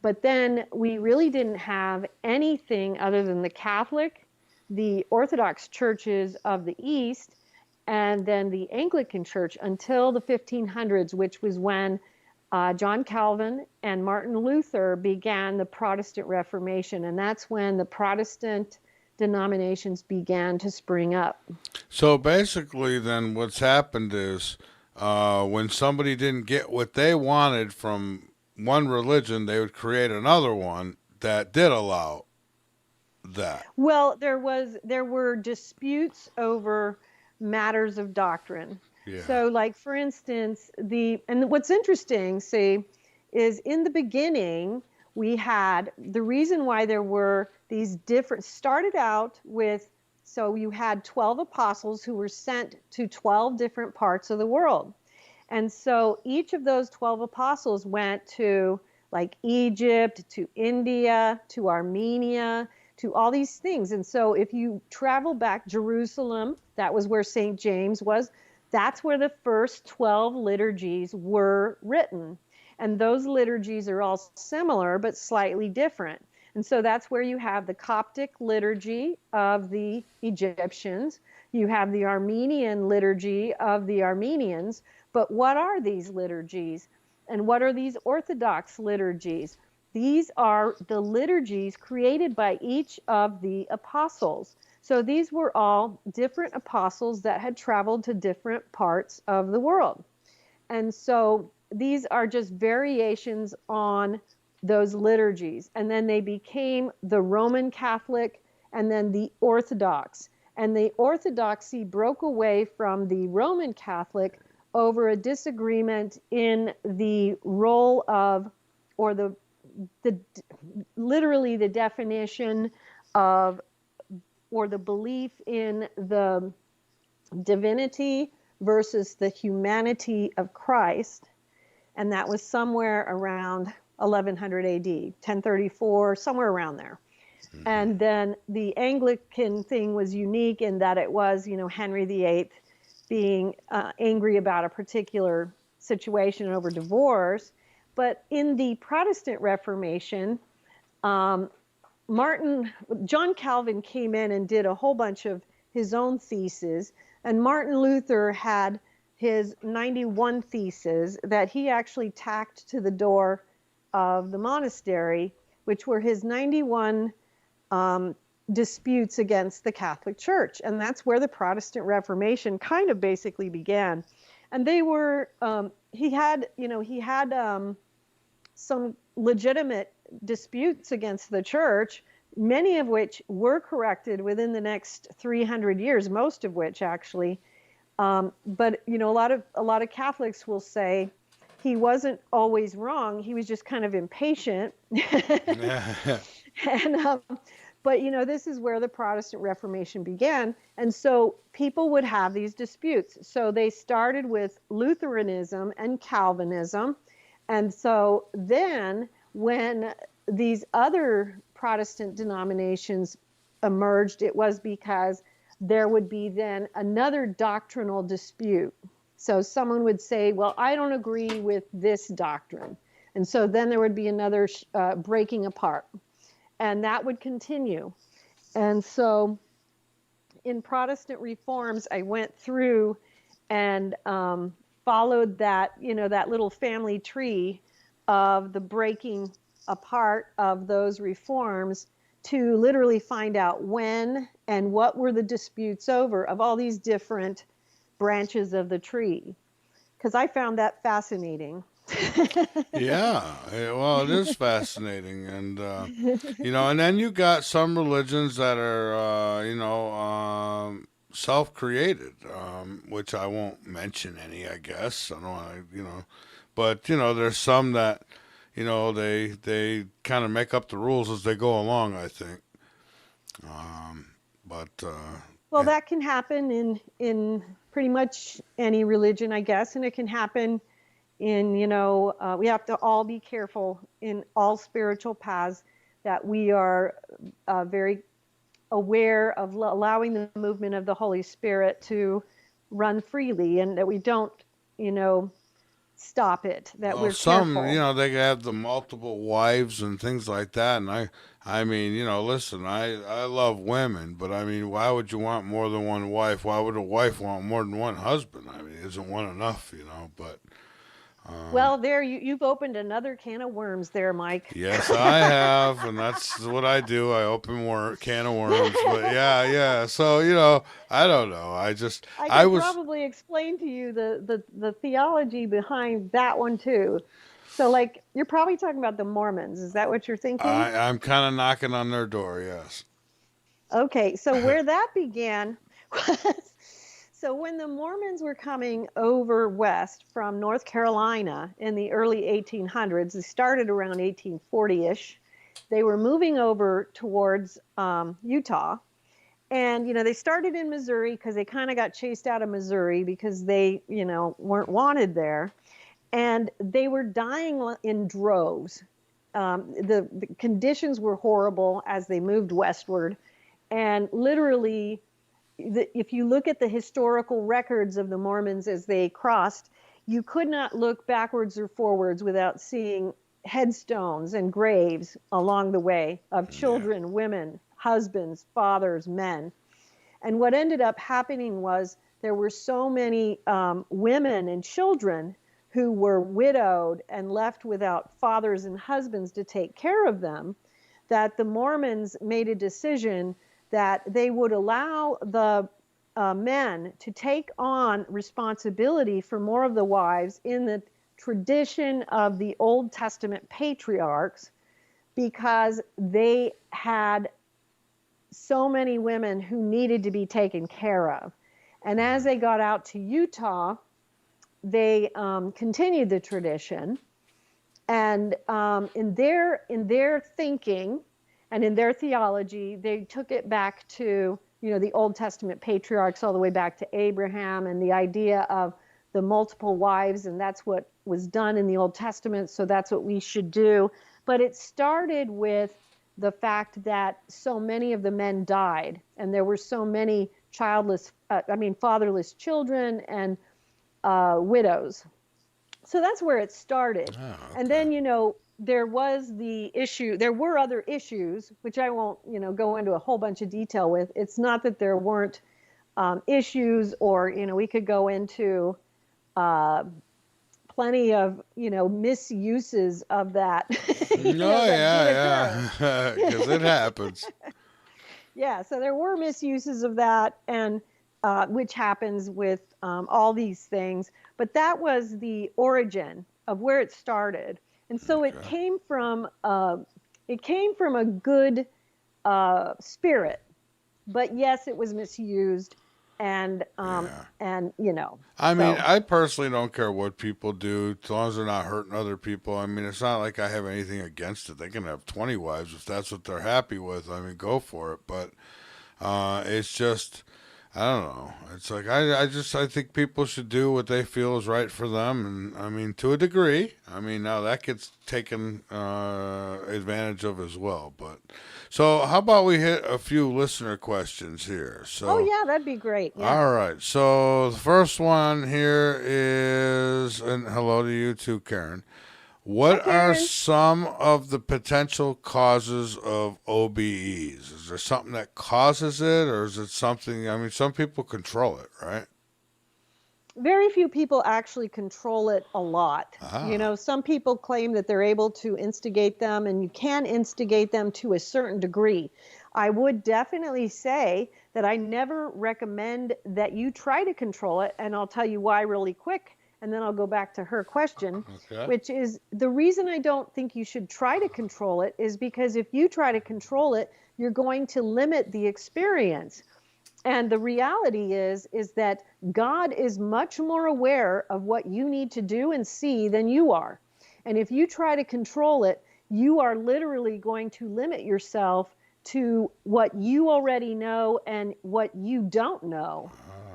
But then we really didn't have anything other than the Catholic, the Orthodox churches of the East, and then the Anglican Church until the 1500s, which was when John Calvin and Martin Luther began the Protestant Reformation. And that's when the Protestant denominations began to spring up. So basically then what's happened is when somebody didn't get what they wanted from one religion, they would create another one that did allow that? Well, there were disputes over matters of doctrine. Yeah. So, like for instance, and what's interesting, see, is in the beginning we had the reason why there were these different. Started out with, so you had 12 apostles who were sent to 12 different parts of the world, and so each of those 12 apostles went to like Egypt, to India, to Armenia, to all these things. And so if you travel back, Jerusalem, that was where St. James was, that's where the first 12 liturgies were written. And those liturgies are all similar, but slightly different. And so that's where you have the Coptic liturgy of the Egyptians. You have the Armenian liturgy of the Armenians. But what are these liturgies? And what are these Orthodox liturgies? These are the liturgies created by each of the apostles. So these were all different apostles that had traveled to different parts of the world. And so these are just variations on those liturgies. And then they became the Roman Catholic and then the Orthodox. And the Orthodoxy broke away from the Roman Catholic over a disagreement in the role of, or the literally the definition of, or the belief in the divinity versus the humanity of Christ. And that was somewhere around 1100 AD, 1034, somewhere around there. Mm-hmm. And then the Anglican thing was unique in that it was, Henry VIII being angry about a particular situation over divorce. But in the Protestant Reformation, John Calvin came in and did a whole bunch of his own theses, and Martin Luther had his 91 theses that he actually tacked to the door of the monastery, which were his 91 disputes against the Catholic Church. And that's where the Protestant Reformation kind of basically began. And they were, he had some legitimate disputes against the church, many of which were corrected within the next 300 years, most of which actually. But a lot of Catholics will say he wasn't always wrong. He was just kind of impatient. And but this is where the Protestant Reformation began, and so people would have these disputes. So they started with Lutheranism and Calvinism. And so then when these other Protestant denominations emerged, it was because there would be then another doctrinal dispute. So someone would say, well, I don't agree with this doctrine. And so then there would be another breaking apart. And that would continue. And so in Protestant reforms, I went through and followed that, that little family tree of the breaking apart of those reforms to literally find out when and what were the disputes over of all these different branches of the tree. Because I found that fascinating. Yeah, well, it is fascinating. And, and then you got some religions that are, self-created, which I won't mention any, I guess. I don't want to, but, there's some that, they kind of make up the rules as they go along, I think. Well, that can happen in pretty much any religion, I guess, and it can happen in, we have to all be careful in all spiritual paths that we are very aware of allowing the movement of the Holy Spirit to run freely, and that we don't, stop it, that we're some, careful. They have the multiple wives and things like that. And I mean, listen, I love women, but I mean, why would you want more than one wife? Why would a wife want more than one husband? I mean, isn't one enough, but. Well, there you've opened another can of worms there, Mike. Yes, I have, and that's what I do. I open can of worms. But yeah. So I don't know. I could probably explain to you the theology behind that one too. So, like, you're probably talking about the Mormons. Is that what you're thinking? I'm kind of knocking on their door. Yes. Okay, so where that began was, so when the Mormons were coming over west from North Carolina in the early 1800s, they started around 1840-ish. They were moving over towards Utah. And, they started in Missouri because they kind of got chased out of Missouri because they, weren't wanted there. And they were dying in droves. The conditions were horrible as they moved westward. And literally, if you look at the historical records of the Mormons as they crossed, you could not look backwards or forwards without seeing headstones and graves along the way of children, women, husbands, fathers, men. And what ended up happening was there were so many women and children who were widowed and left without fathers and husbands to take care of them, that the Mormons made a decision that they would allow the men to take on responsibility for more of the wives in the tradition of the Old Testament patriarchs, because they had so many women who needed to be taken care of. And as they got out to Utah, they continued the tradition. And in their thinking and in their theology, they took it back to, the Old Testament patriarchs all the way back to Abraham, and the idea of the multiple wives, and that's what was done in the Old Testament, so that's what we should do. But it started with the fact that so many of the men died, and there were so many fatherless children and widows. So that's where it started. Oh, okay. And then, there was the issue, there were other issues, which I won't, go into a whole bunch of detail with. It's not that there weren't issues, or, we could go into plenty of, misuses of that. Because it happens. Yeah, so there were misuses of that, and which happens with all these things. But that was the origin of where it started. And so it came from a good spirit, but yes, it was misused, and I mean, I personally don't care what people do, as long as they're not hurting other people. I mean, it's not like I have anything against it. They can have 20 wives if that's what they're happy with. I mean, go for it. But it's just, I don't know. It's like I think people should do what they feel is right for them, and I mean, to a degree. I mean, now that gets taken advantage of as well. But so, how about we hit a few listener questions here? So, that'd be great. Yeah. All right. So the first one here is, and hello to you too, Karen. What are some of the potential causes of OBEs? Is there something that causes it, or is it something, I mean, some people control it, right? Very few people actually control it a lot. Some people claim that they're able to instigate them, and you can instigate them to a certain degree. I would definitely say that I never recommend that you try to control it, and I'll tell you why really quick. And then I'll go back to her question, which is the reason I don't think you should try to control it is because if you try to control it, you're going to limit the experience. And the reality is that God is much more aware of what you need to do and see than you are. And if you try to control it, you are literally going to limit yourself to what you already know and what you don't know.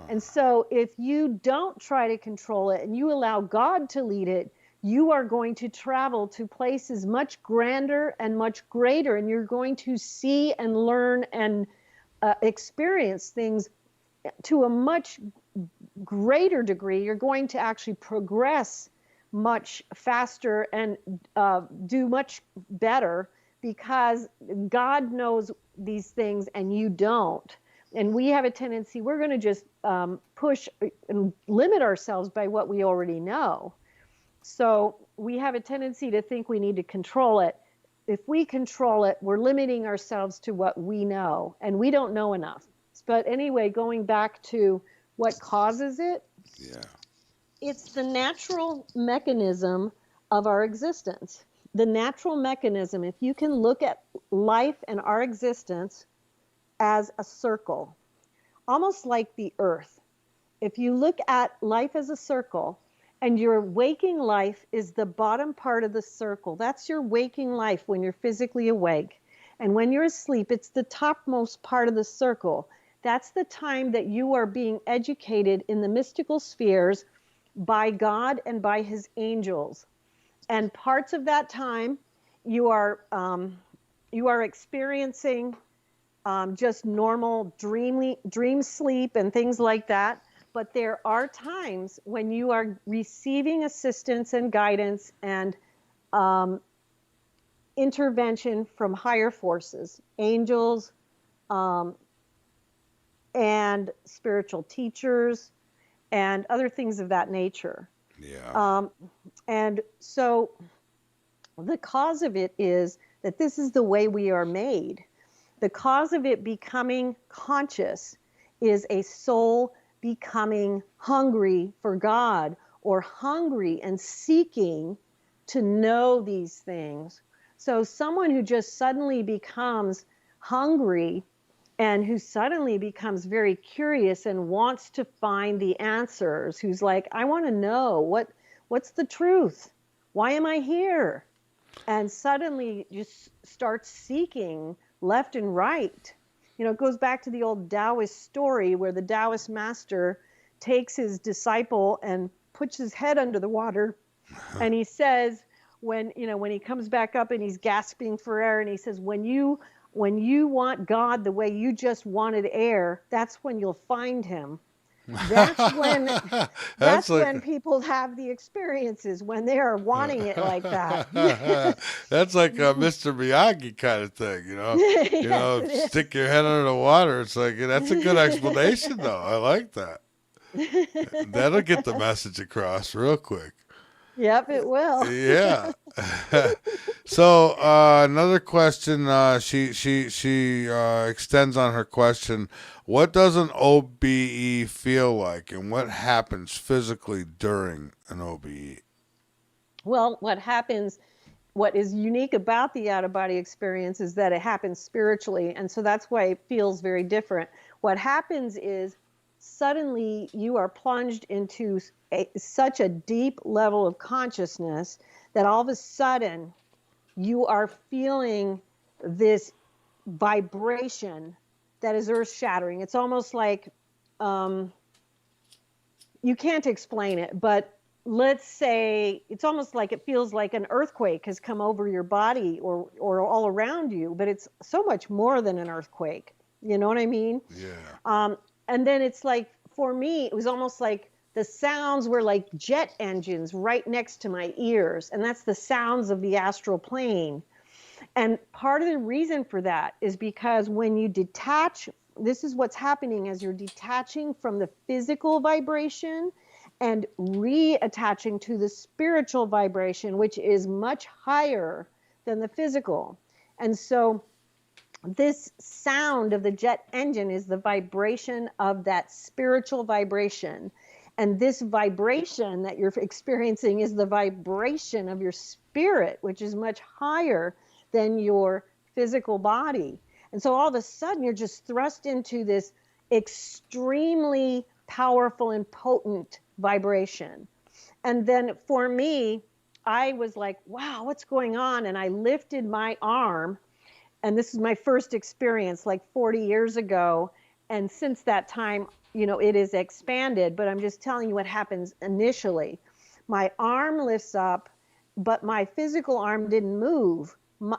And so if you don't try to control it and you allow God to lead it, you are going to travel to places much grander and much greater, and you're going to see and learn and experience things to a much greater degree. You're going to actually progress much faster and do much better because God knows these things and you don't. And we have a tendency, we're going to just push and limit ourselves by what we already know. So we have a tendency to think we need to control it. If we control it, we're limiting ourselves to what we know, and we don't know enough. But anyway, going back to what causes it, it's the natural mechanism of our existence. The natural mechanism, if you can look at life and our existence, as a circle, almost like the earth. If you look at life as a circle, and your waking life is the bottom part of the circle, that's your waking life when you're physically awake. And when you're asleep, it's the topmost part of the circle. That's the time that you are being educated in the mystical spheres by God and by his angels. And parts of that time, you are experiencing just normal dream sleep and things like that. But there are times when you are receiving assistance and guidance and intervention from higher forces, angels, and spiritual teachers, and other things of that nature. Yeah. And so the cause of it is that this is the way we are made. The cause of it becoming conscious is a soul becoming hungry for God, or hungry and seeking to know these things. So someone who just suddenly becomes hungry and who suddenly becomes very curious and wants to find the answers, who's like, I want to know what's the truth? Why am I here? And suddenly just starts seeking left and right. You know, it goes back to the old Taoist story where the Taoist master takes his disciple and puts his head under the water. And he says, when he comes back up and he's gasping for air, and he says, when you want God the way you just wanted air, that's when you'll find him. That's when people have the experiences, when they are wanting it like that. That's like a Mr. Miyagi kind of thing, you know. Yes, Stick your head under the water. It's like, that's a good explanation, though. I like that. That'll get the message across real quick. Yep, it will. Yeah. So another question. She extends on her question. What does an OBE feel like, and what happens physically during an OBE? Well, what is unique about the out-of-body experience is that it happens spiritually, and so that's why it feels very different. What happens is suddenly you are plunged into such a deep level of consciousness that all of a sudden you are feeling this vibration that is earth-shattering. It's almost like, you can't explain it, but let's say it's almost like it feels like an earthquake has come over your body or all around you, but it's so much more than an earthquake. You know what I mean? Yeah. And then it's like, for me, it was almost like the sounds were like jet engines right next to my ears. And that's the sounds of the astral plane. And part of the reason for that is because when you detach, this is what's happening as you're detaching from the physical vibration and reattaching to the spiritual vibration, which is much higher than the physical. And so this sound of the jet engine is the vibration of that spiritual vibration. And this vibration that you're experiencing is the vibration of your spirit, which is much higher than your physical body. And so all of a sudden you're just thrust into this extremely powerful and potent vibration. And then for me, I was like, wow, what's going on? And I lifted my arm. And this is my first experience like 40 years ago. And since that time, it is expanded, but I'm just telling you what happens initially. My arm lifts up, but my physical arm didn't move.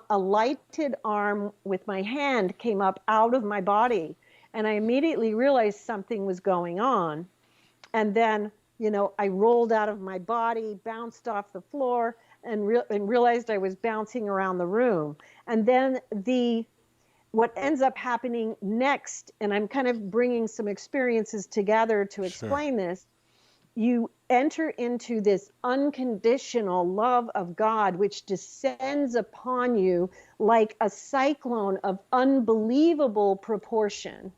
A lighted arm with my hand came up out of my body. And I immediately realized something was going on. And then, I rolled out of my body, bounced off the floor, and realized I was bouncing around the room. And then what ends up happening next, and I'm kind of bringing some experiences together to explain this, you enter into this unconditional love of God, which descends upon you like a cyclone of unbelievable proportion.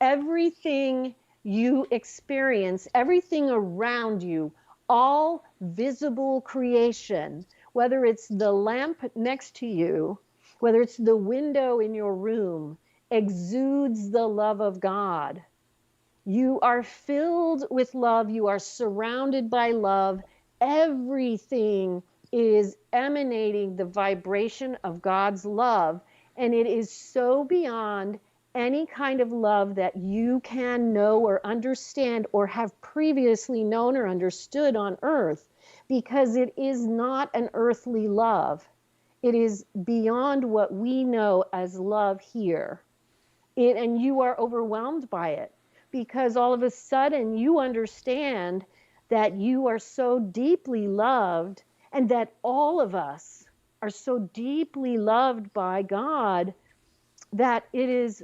Everything you experience, everything around you, all visible creation, whether it's the lamp next to you, whether it's the window in your room, exudes the love of God. You are filled with love. You are surrounded by love. Everything is emanating the vibration of God's love. And it is so beyond any kind of love that you can know or understand or have previously known or understood on earth, because it is not an earthly love. It is beyond what we know as love here. And you are overwhelmed by it, because all of a sudden you understand that you are so deeply loved, and that all of us are so deeply loved by God that it is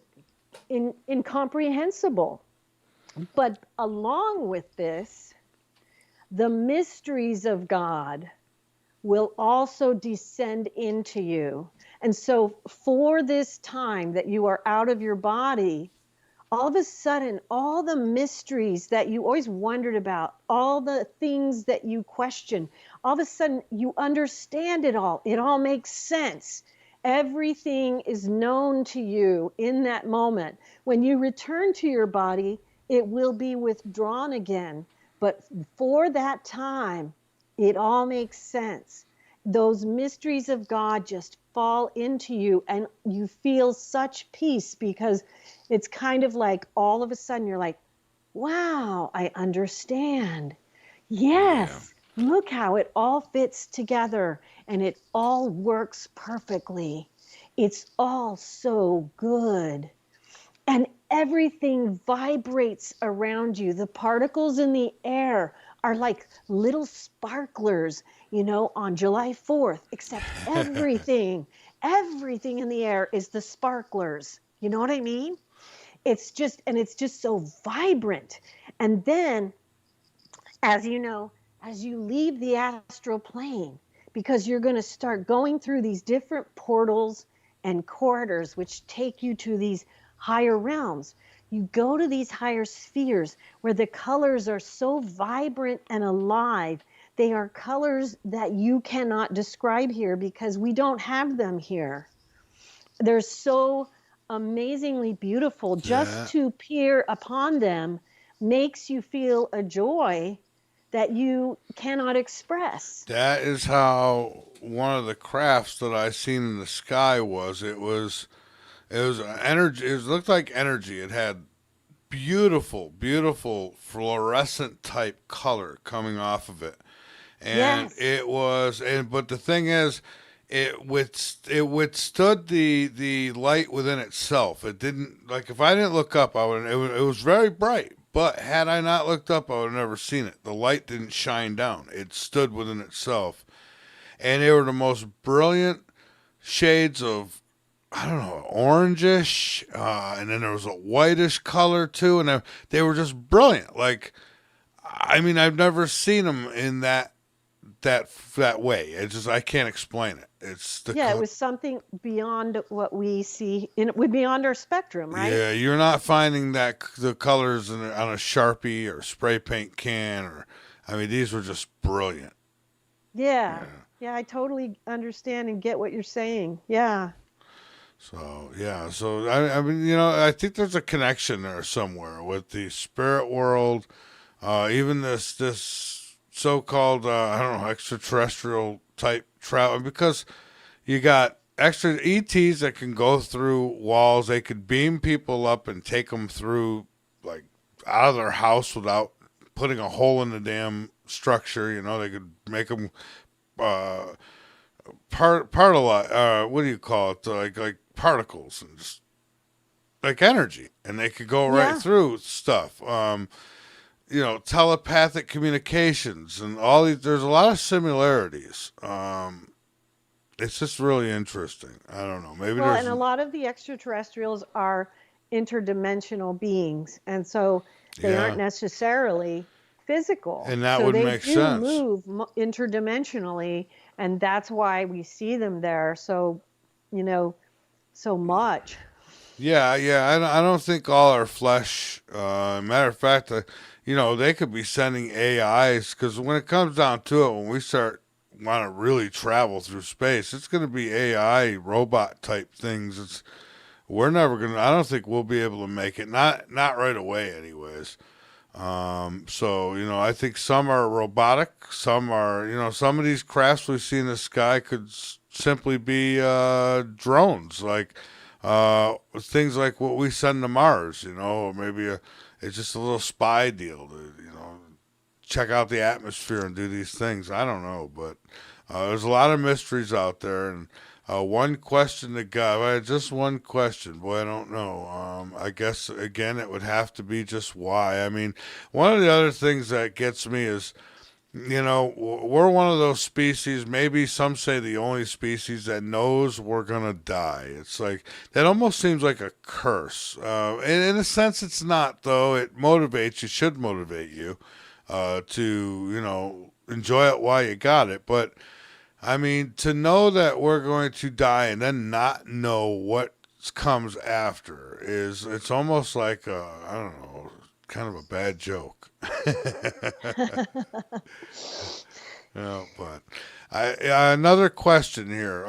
incomprehensible. But along with this, the mysteries of God will also descend into you. And so for this time that you are out of your body, all of a sudden, all the mysteries that you always wondered about, all the things that you question, all of a sudden you understand it all. It all makes sense. Everything is known to you in that moment. When you return to your body, it will be withdrawn again. But for that time, it all makes sense. Those mysteries of God just fall into you, and you feel such peace, because it's kind of like all of a sudden you're like, wow, I understand. Yes, look how it all fits together, and it all works perfectly. It's all so good. And everything vibrates around you. The particles in the air are like little sparklers, on July 4th, except everything in the air is the sparklers. You know what I mean? It's just so vibrant. And then, as you know, as you leave the astral plane, because you're going to start going through these different portals and corridors, which take you to these higher realms. You go to these higher spheres where the colors are so vibrant and alive. They are colors that you cannot describe here, because we don't have them here. They're so amazingly beautiful. Just to peer upon them makes you feel a joy that you cannot express. That is how one of the crafts that I seen in the sky was. It was energy. It looked like energy. It had beautiful, beautiful fluorescent type color coming off of it. And but the thing is, it withstood the light within itself. It didn't, like, if I didn't look up, it was very bright. But had I not looked up, I would have never seen it. The light didn't shine down. It stood within itself. And they were the most brilliant shades of, I don't know, orangish, and then there was a whitish color too, and they were just brilliant. Like, I mean, I've never seen them in that way. It's just, I can't explain it. It's it was something beyond what we see, beyond our spectrum, right? Yeah, you're not finding the colors on a Sharpie or spray paint can, these were just brilliant. Yeah, I totally understand and get what you're saying. Yeah. So I think there's a connection there somewhere with the spirit world, even this so-called extraterrestrial type travel, because you got extra ETs that can go through walls. They could beam people up and take them through, like, out of their house without putting a hole in the damn structure. They could make them what do you call it? Like particles and just like energy, and they could go right through stuff. Telepathic communications and all these. There's a lot of similarities. It's just really interesting. I don't know. And a lot of the extraterrestrials are interdimensional beings, and so they aren't necessarily physical. And that would make sense. They do move interdimensionally, and that's why we see them there. So, so much. Yeah. I don't think all our flesh. Matter of fact, they could be sending AIs, because when it comes down to it, when we start want to really travel through space, it's going to be AI robot type things. we're never going to, I don't think we'll be able to make it. Not right away anyways. So, you know, I think some are robotic, some are, you know, some of these crafts we see in the sky could simply be drones, like things like what we send to Mars, you know, or maybe it's just a little spy deal to, you know, check out the atmosphere and do these things. I don't know, but there's a lot of mysteries out there, and one question to God, just one question, boy, I don't know. I guess, again, it would have to be just why. I mean, one of the other things that gets me is, you know, we're one of those species, maybe some say the only species that knows we're going to die. It's like, that almost seems like a curse. And in a sense, it's not, though. It motivates you, should motivate you to, you know, enjoy it while you got it. But I mean, to know that we're going to die and then not know what comes after it's almost like I don't know, kind of a bad joke. Yeah, but another question here.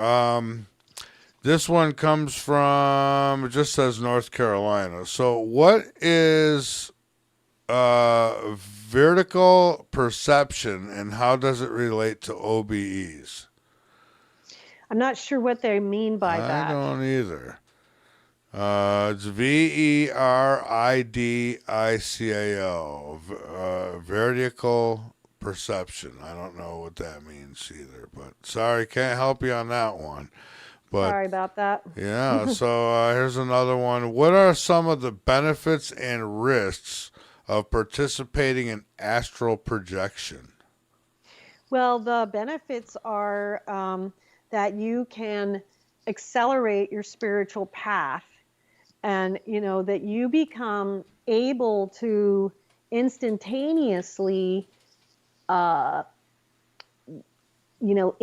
This one comes from, it just says North Carolina. So what is vertical perception, and how does it relate to OBEs? I'm not sure what they mean by that. I don't either. It's VERIDICAL, vertical perception. I don't know what that means either, but sorry, can't help you on that one. But, sorry about that. Yeah, so here's another one. What are some of the benefits and risks of participating in astral projection? Well, the benefits are that you can accelerate your spiritual path, and, you know, that you become able to instantaneously, you know,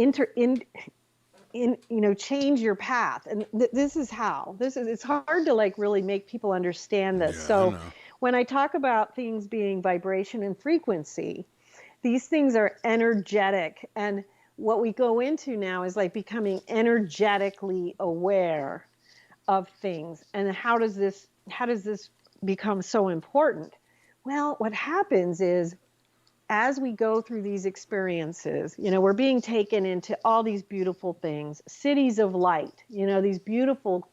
change your path. And this is how. It's hard to like really make people understand this. Yeah, so when I talk about things being vibration and frequency, these things are energetic. And what we go into now is like becoming energetically aware of things. And how does this become so important? Well, what happens is, as we go through these experiences, you know, we're being taken into all these beautiful things, cities of light, you know, these beautiful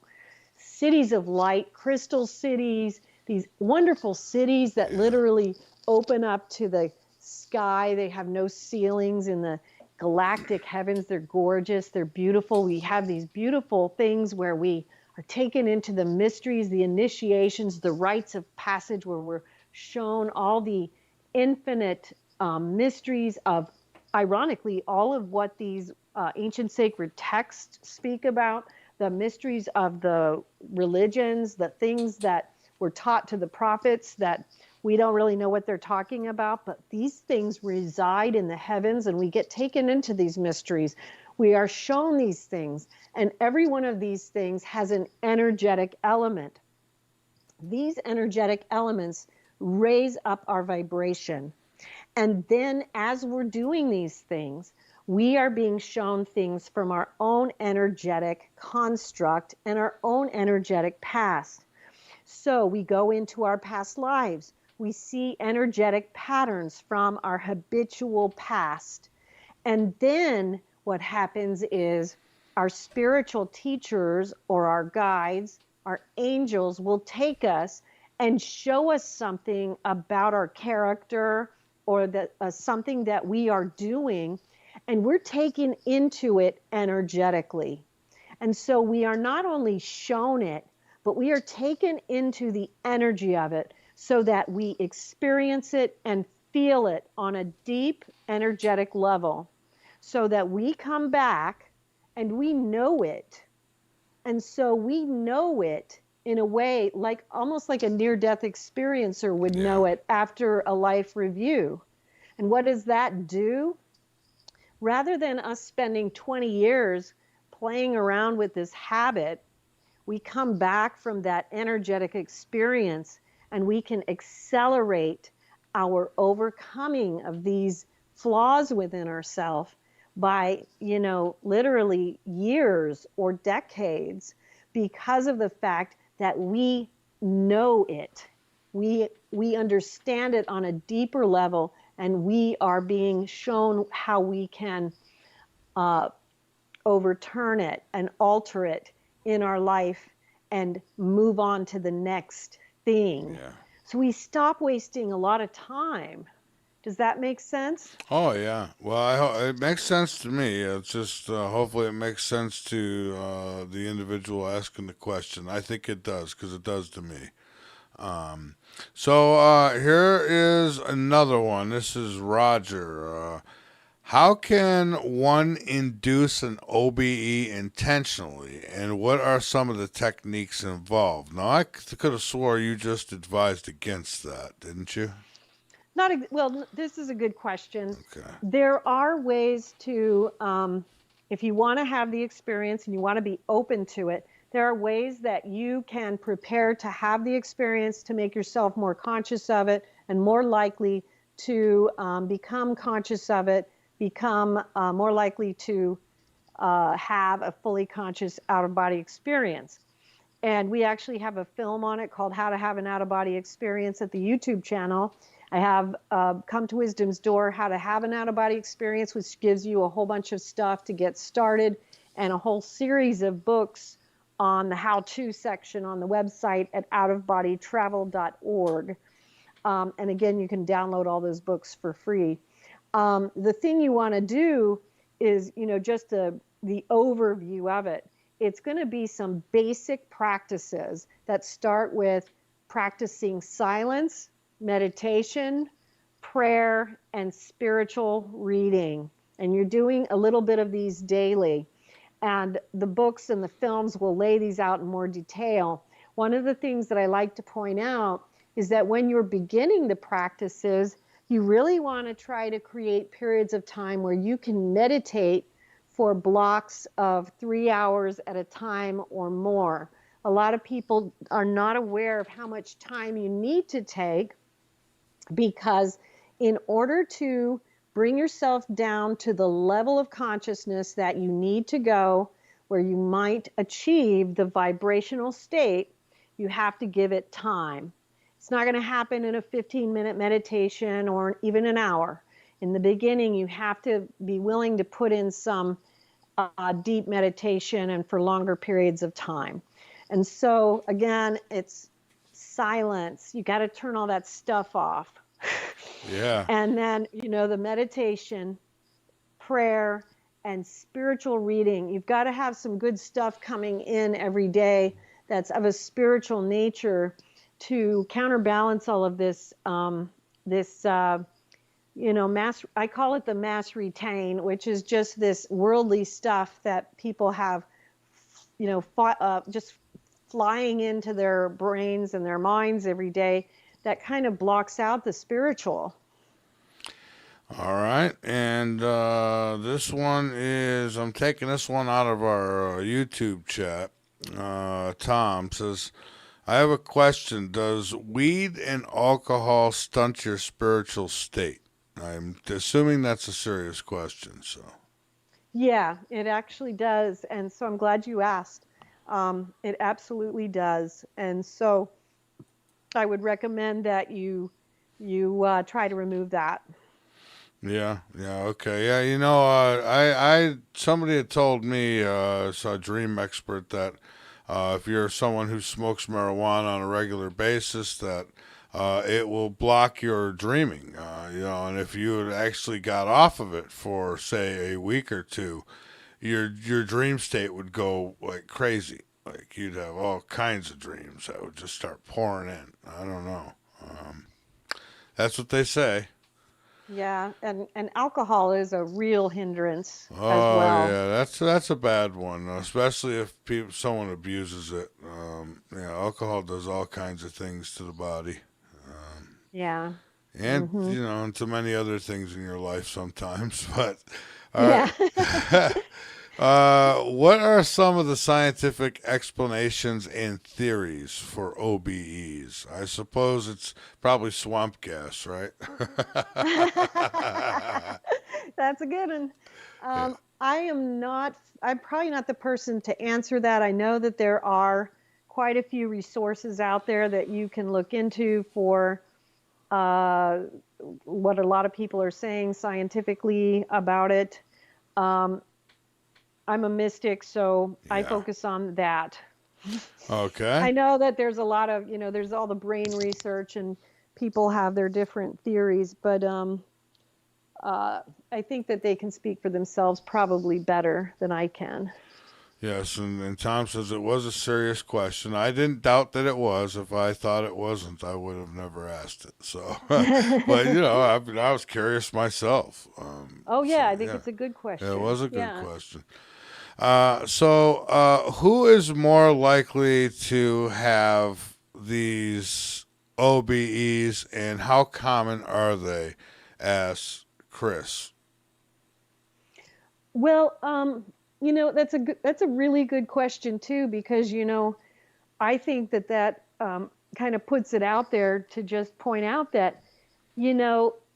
cities of light, crystal cities, these wonderful cities that literally open up to the sky. They have no ceilings in the galactic heavens. They're gorgeous. They're beautiful. We have these beautiful things where we are taken into the mysteries, the initiations, the rites of passage, where we're shown all the infinite mysteries of, ironically, all of what these ancient sacred texts speak about, the mysteries of the religions, the things that were taught to the prophets that we don't really know what they're talking about, but these things reside in the heavens, and we get taken into these mysteries. We are shown these things, and every one of these things has an energetic element. These energetic elements raise up our vibration. And then as we're doing these things, we are being shown things from our own energetic construct and our own energetic past. So we go into our past lives. We see energetic patterns from our habitual past. And then what happens is our spiritual teachers or our guides, our angels, will take us and show us something about our character or something that we are doing, and we're taken into it energetically. And so we are not only shown it, but we are taken into the energy of it so that we experience it and feel it on a deep energetic level, so that we come back and we know it. And so we know it in a way like almost like a near-death experiencer would know it after a life review. And what does that do? Rather than us spending 20 years playing around with this habit, we come back from that energetic experience and we can accelerate our overcoming of these flaws within ourselves by, you know, literally years or decades, because of the fact that we know it. We understand it on a deeper level, and we are being shown how we can overturn it and alter it in our life and move on to the next thing. Yeah. So we stop wasting a lot of time. Does that make sense? Oh, yeah. Well, it makes sense to me. It's just hopefully it makes sense to the individual asking the question. I think it does, because it does to me. So here is another one. This is Roger. How can one induce an OBE intentionally, and what are some of the techniques involved? Now, I could have swore you just advised against that, didn't you? Well, this is a good question. Okay. There are ways to, if you want to have the experience and you want to be open to it, there are ways that you can prepare to have the experience to make yourself more conscious of it and more likely to become conscious of it, become more likely to have a fully conscious out-of-body experience. And we actually have a film on it called How to Have an Out-of-Body Experience at the YouTube channel. I have Come to Wisdom's Door, How to Have an Out-of-Body Experience, which gives you a whole bunch of stuff to get started, and a whole series of books on the how-to section on the website at outofbodytravel.org. And again, you can download all those books for free. The thing you want to do is, just the overview of it. It's going to be some basic practices that start with practicing silence, meditation, prayer, and spiritual reading. And you're doing a little bit of these daily. And the books and the films will lay these out in more detail. One of the things that I like to point out is that when you're beginning the practices, you really want to try to create periods of time where you can meditate for blocks of 3 hours at a time or more. A lot of people are not aware of how much time you need to take, because in order to bring yourself down to the level of consciousness that you need to go, where you might achieve the vibrational state, you have to give it time. It's not going to happen in a 15-minute meditation or even an hour. In the beginning, you have to be willing to put in some deep meditation and for longer periods of time. And so, again, it's silence. You got to turn all that stuff off. Yeah. And then, the meditation, prayer, and spiritual reading. You've got to have some good stuff coming in every day that's of a spiritual nature to counterbalance all of this, mass, I call it the mass retain, which is just this worldly stuff that people have, just flying into their brains and their minds every day that kind of blocks out the spiritual. All right. And this one is, I'm taking this one out of our YouTube chat. Tom says, I have a question. Does weed and alcohol stunt your spiritual state? I'm assuming that's a serious question. So. Yeah, it actually does. And so I'm glad you asked. It absolutely does. And so I would recommend that you try to remove that. Yeah, okay. Yeah, somebody had told me, it's a dream expert, that if you're someone who smokes marijuana on a regular basis, that it will block your dreaming, and if you had actually got off of it for, say, a week or two, your dream state would go like crazy. Like you'd have all kinds of dreams that would just start pouring in. I don't know. That's what they say. Yeah, and alcohol is a real hindrance as well. well. Yeah, that's a bad one, especially if someone abuses it. Alcohol does all kinds of things to the body. Yeah. And, and to many other things in your life sometimes. But, what are some of the scientific explanations and theories for OBEs? I suppose it's probably swamp gas, right? That's a good one. I'm probably not the person to answer that. I know that there are quite a few resources out there that you can look into for what a lot of people are saying scientifically about it. I'm a mystic, so I focus on that. Okay. I know that there's a lot of, there's all the brain research and people have their different theories, but I think that they can speak for themselves probably better than I can. Yes, and Tom says it was a serious question. I didn't doubt that it was. If I thought it wasn't, I would have never asked it. So, but I was curious myself. I think it's a good question. It was a good question. Who is more likely to have these OBEs, and how common are they? Asks Chris. Well, that's a really good question too, because I think that kind of puts it out there to just point out that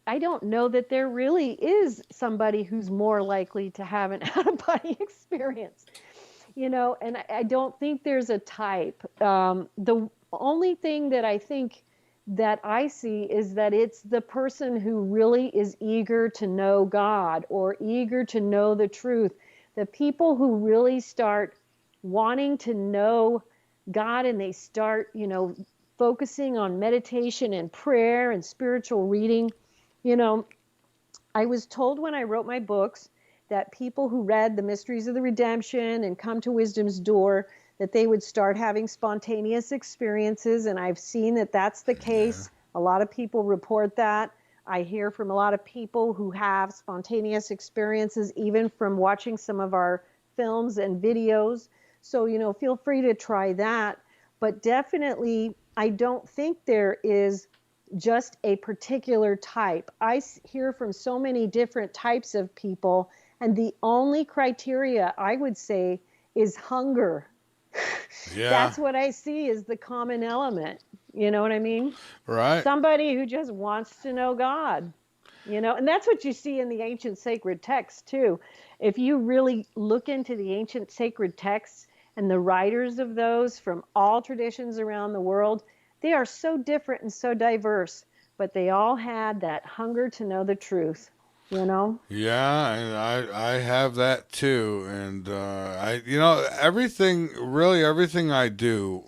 I don't know that there really is somebody who's more likely to have an out-of-body experience, and I don't think there's a type. The only thing that I think that I see is that it's the person who really is eager to know God or eager to know the truth. The people who really start wanting to know God and they start, focusing on meditation and prayer and spiritual reading. I was told when I wrote my books that people who read The Mysteries of the Redemption and Come to Wisdom's Door, that they would start having spontaneous experiences. And I've seen that that's the case. A lot of people report that. I hear from a lot of people who have spontaneous experiences, even from watching some of our films and videos. So, feel free to try that. But definitely, I don't think there is just a particular type. I hear from so many different types of people, and the only criteria I would say is hunger. Yeah. That's what I see is the common element. You know what I mean? Right. Somebody who just wants to know God, and that's what you see in the ancient sacred texts too. If you really look into the ancient sacred texts and the writers of those from all traditions around the world, they are so different and so diverse, but they all had that hunger to know the truth, Yeah, and I have that too, and everything I do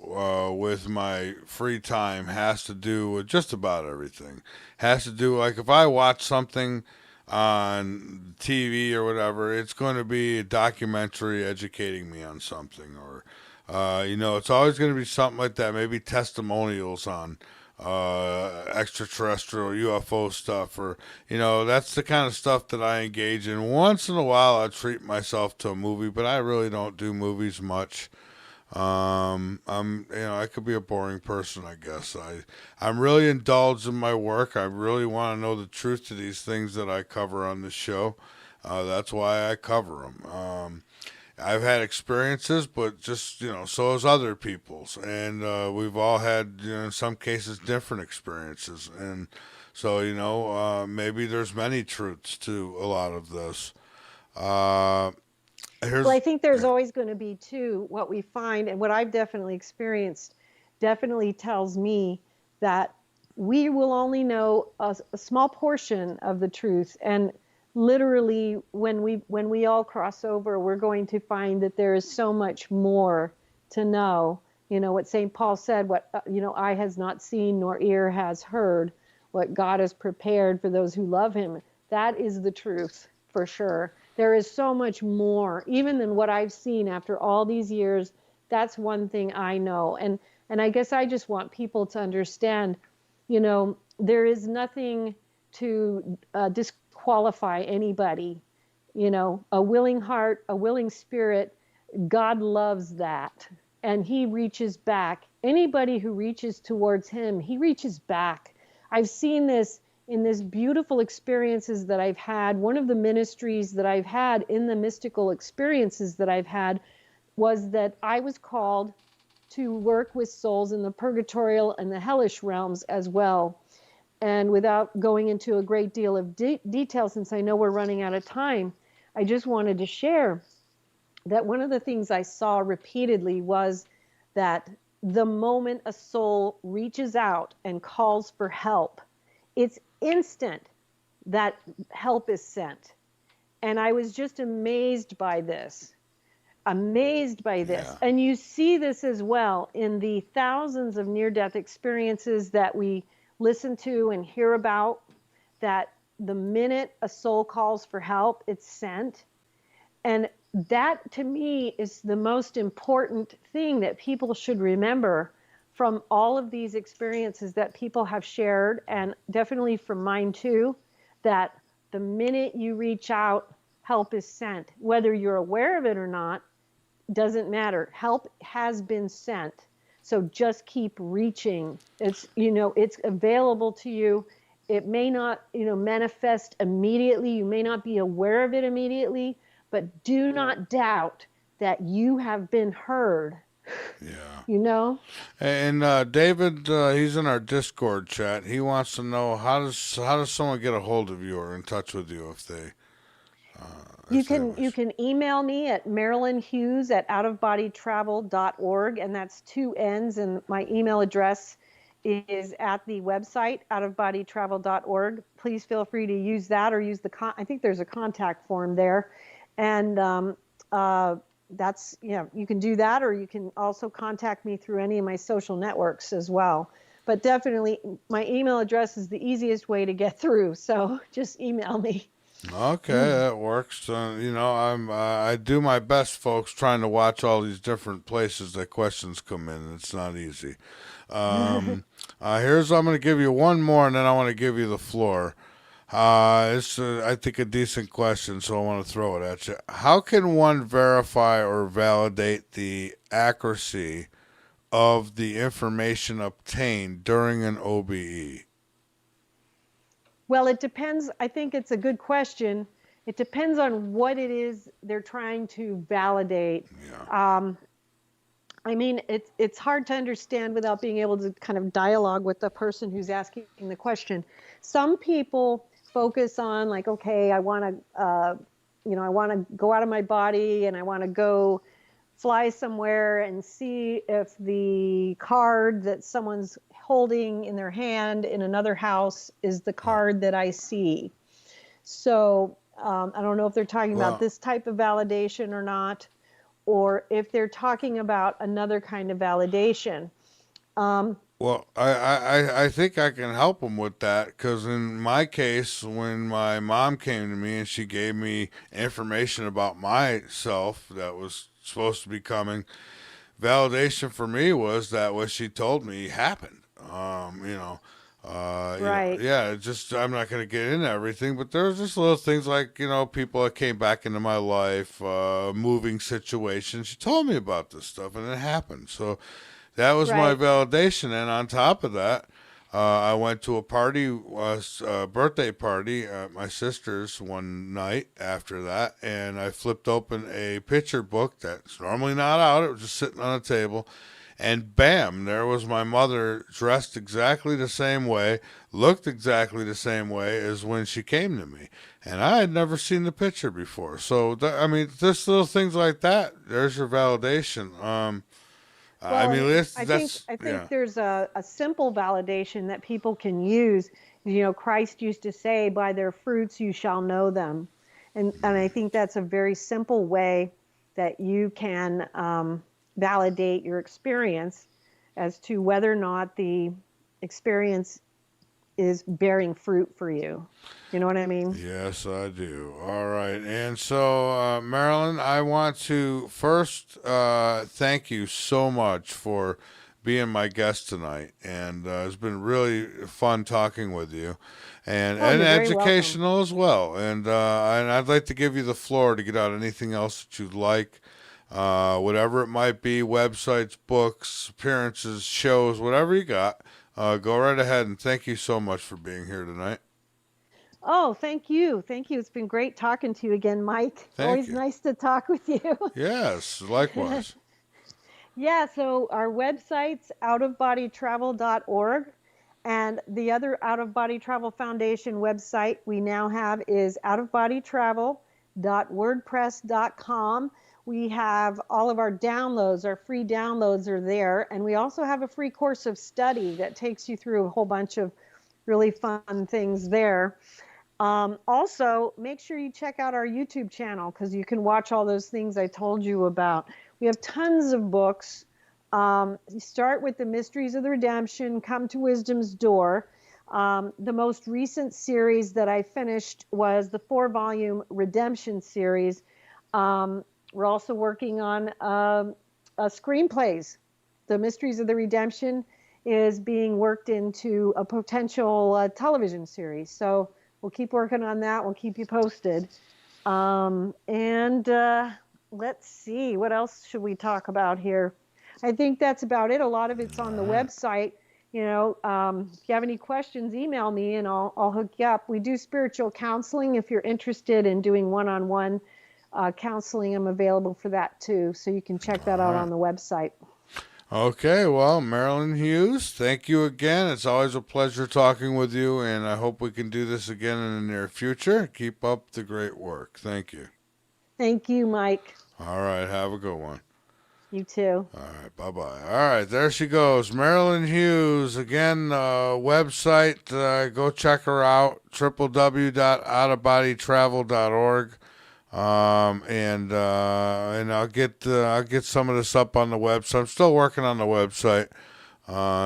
with my free time has to do with just about everything. Has to do, like, if I watch something on TV or whatever, it's going to be a documentary educating me on something, or it's always going to be something like that. Maybe testimonials on extraterrestrial UFO stuff, or that's the kind of stuff that I engage in. Once in a while I treat myself to a movie, but I really don't do movies much. I could be a boring person, I guess. I'm really indulged in my work. I really want to know the truth to these things that I cover on this show. That's why I cover them. I've had experiences, but just, so has other people's. And we've all had, in some cases, different experiences. And so, maybe there's many truths to a lot of this. Well, I think there's always going to be, too, what we find, and what I've definitely experienced definitely tells me that we will only know a small portion of the truth. And literally, when we all cross over, we're going to find that there is so much more to know. What St. Paul said, what eye has not seen nor ear has heard, what God has prepared for those who love him. That is the truth, for sure. There is so much more, even than what I've seen after all these years. That's one thing I know. And I guess I just want people to understand, there is nothing to disqualify anybody. A willing heart, a willing spirit, God loves that. And he reaches back. Anybody who reaches towards him, he reaches back. I've seen this in this beautiful experiences that I've had. One of the ministries that I've had in the mystical experiences that I've had was that I was called to work with souls in the purgatorial and the hellish realms as well. And without going into a great deal of detail, since I know we're running out of time, I just wanted to share that one of the things I saw repeatedly was that the moment a soul reaches out and calls for help, it's instant that help is sent. And I was just amazed by this. And you see this as well in the thousands of near-death experiences that we listen to and hear about, that the minute a soul calls for help, it's sent. And that, to me, is the most important thing that people should remember from all of these experiences that people have shared, and definitely from mine too, that the minute you reach out, help is sent. Whether you're aware of it or not, doesn't matter. Help has been sent. So just keep reaching. It's, it's available to you. It may not, manifest immediately. You may not be aware of it immediately, but do not doubt that you have been heard. Yeah. And David, he's in our Discord chat. He wants to know, how does someone get a hold of you or in touch with you if they... You can email me at Marilynn Hughes at outofbodytravel.org, and that's 2 N's, and my email address is at the website outofbodytravel.org. Please feel free to use that, or use I think there's a contact form there, and that's, you can do that, or you can also contact me through any of my social networks as well. But definitely, my email address is the easiest way to get through, so just email me. Okay, that works. I do my best, folks, trying to watch all these different places that questions come in. It's not easy. I'm going to give you one more, and then I want to give you the floor. It's, I think, a decent question, so I want to throw it at you. How can one verify or validate the accuracy of the information obtained during an OBE? Well, it depends. I think it's a good question. It depends on what it is they're trying to validate. Yeah. I mean, it's hard to understand without being able to kind of dialogue with the person who's asking the question. Some people focus on, like, okay, I want to, I want to go out of my body and I want to go fly somewhere and see if the card that someone's holding in their hand in another house is the card that I see. So I don't know if they're talking about this type of validation or not, or if they're talking about another kind of validation. Well, I think I can help them with that, because in my case, when my mom came to me and she gave me information about myself that was supposed to be coming, validation for me was that what she told me happened. Right. Just, I'm not going to get into everything, but there was just little things like, people that came back into my life, moving situations. She told me about this stuff and it happened. So that was my validation. And on top of that, I went to a party, a birthday party at my sister's one night after that, and I flipped open a picture book that's normally not out. It was just sitting on a table. And bam, there was my mother, dressed exactly the same way, looked exactly the same way as when she came to me. And I had never seen the picture before. So, just little things like that, there's your validation. I think there's a simple validation that people can use. Christ used to say, by their fruits you shall know them. And I think that's a very simple way that you can validate your experience as to whether or not the experience is bearing fruit for you. You know what I mean? Yes, I do. All right. And so, Marilynn, I want to first thank you so much for being my guest tonight. And it's been really fun talking with you, and educational as well. And I'd like to give you the floor to get out anything else that you'd like. Whatever it might be, websites, books, appearances, shows, whatever you got, go right ahead, and thank you so much for being here tonight. Oh, thank you. Thank you. It's been great talking to you again, Mike. Always nice to talk with you. Yes, likewise. So our website's outofbodytravel.org, and the other Out of Body Travel Foundation website we now have is outofbodytravel.org. www.wordpress.com. We have all of our downloads, our free downloads are there. And we also have a free course of study that takes you through a whole bunch of really fun things there. Also, make sure you check out our YouTube channel because you can watch all those things I told you about. We have tons of books. You start with the Mysteries of the Redemption, Come to Wisdom's Door. The most recent series that I finished was the 4-volume Redemption series. We're also working on screenplays. The Mysteries of the Redemption is being worked into a potential television series. So we'll keep working on that. We'll keep you posted. Let's see, what else should we talk about here? I think that's about it. A lot of it's on the website. You know, if you have any questions, email me and I'll hook you up. We do spiritual counseling. If you're interested in doing one-on-one counseling, I'm available for that too. So you can check that out on the website. Okay, well, Marilynn Hughes, thank you again. It's always a pleasure talking with you, and I hope we can do this again in the near future. Keep up the great work. Thank you. Thank you, Mike. All right, have a good one. You too. All right, bye-bye. All right, there she goes. Marilynn Hughes. Again, website, go check her out, www.outofbodytravel.org. And I'll get some of this up on the website. I'm still working on the website,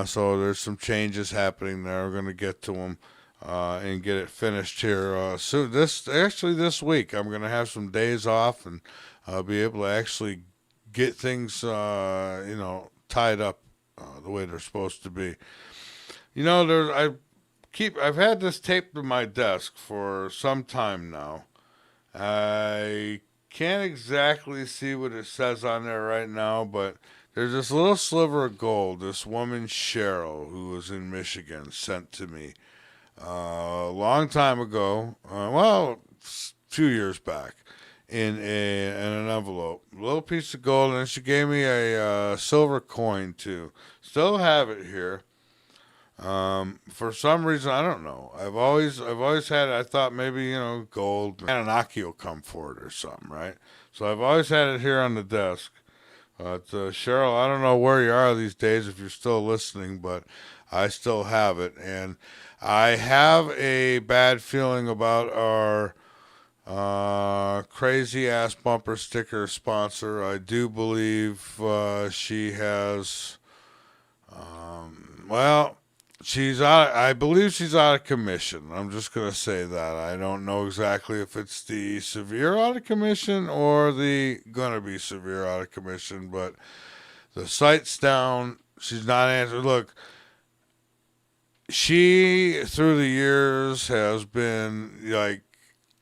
so there's some changes happening there. We're going to get to them and get it finished here soon. This week, I'm going to have some days off and I'll be able to actually get things tied up the way they're supposed to be. You know, I've had this taped to my desk for some time now. I can't exactly see what it says on there right now, but there's this little sliver of gold this woman, Cheryl, who was in Michigan, sent to me a long time ago, a few years back, in an envelope. A little piece of gold, and she gave me a silver coin, too. Still have it here. For some reason, I don't know. I've always had it. I thought maybe, gold, Anunnaki will come for it or something, right? So I've always had it here on the desk. But Cheryl, I don't know where you are these days if you're still listening, but I still have it. And I have a bad feeling about our crazy ass bumper sticker sponsor. I do believe she has, I believe she's out of commission. I'm just going to say that. I don't know exactly if it's the severe out of commission or the going to be severe out of commission, but the site's down. She's not answering. Look, she, through the years, has been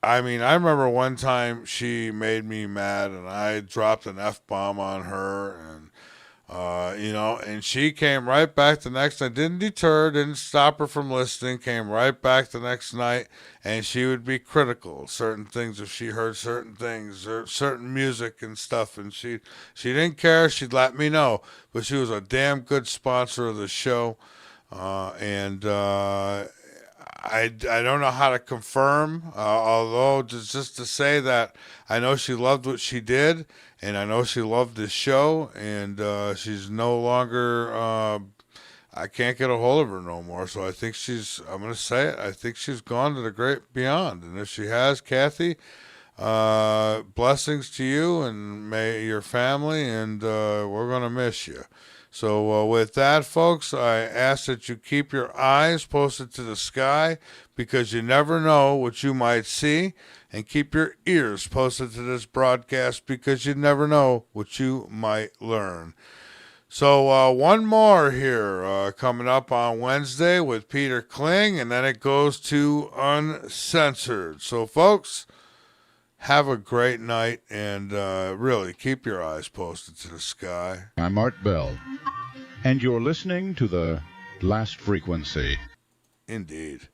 I remember one time she made me mad and I dropped an F-bomb on her and and she came right back the next night, didn't deter, didn't stop her from listening, came right back the next night, and she would be critical of certain things if she heard certain things, or certain music and stuff, and she didn't care, she'd let me know, but she was a damn good sponsor of the show, I don't know how to confirm, although just to say that I know she loved what she did, and I know she loved this show, and she's no longer, I can't get a hold of her no more, so I think I'm going to say it, I think she's gone to the great beyond, and if she has, Kathy, blessings to you and may your family, and we're going to miss you. So with that, folks, I ask that you keep your eyes posted to the sky because you never know what you might see, and keep your ears posted to this broadcast because you never know what you might learn. So one more here coming up on Wednesday with Peter Kling, and then it goes to Uncensored. So, folks, have a great night, and really keep your eyes posted to the sky. I'm Art Bell, and you're listening to The Last Frequency. Indeed.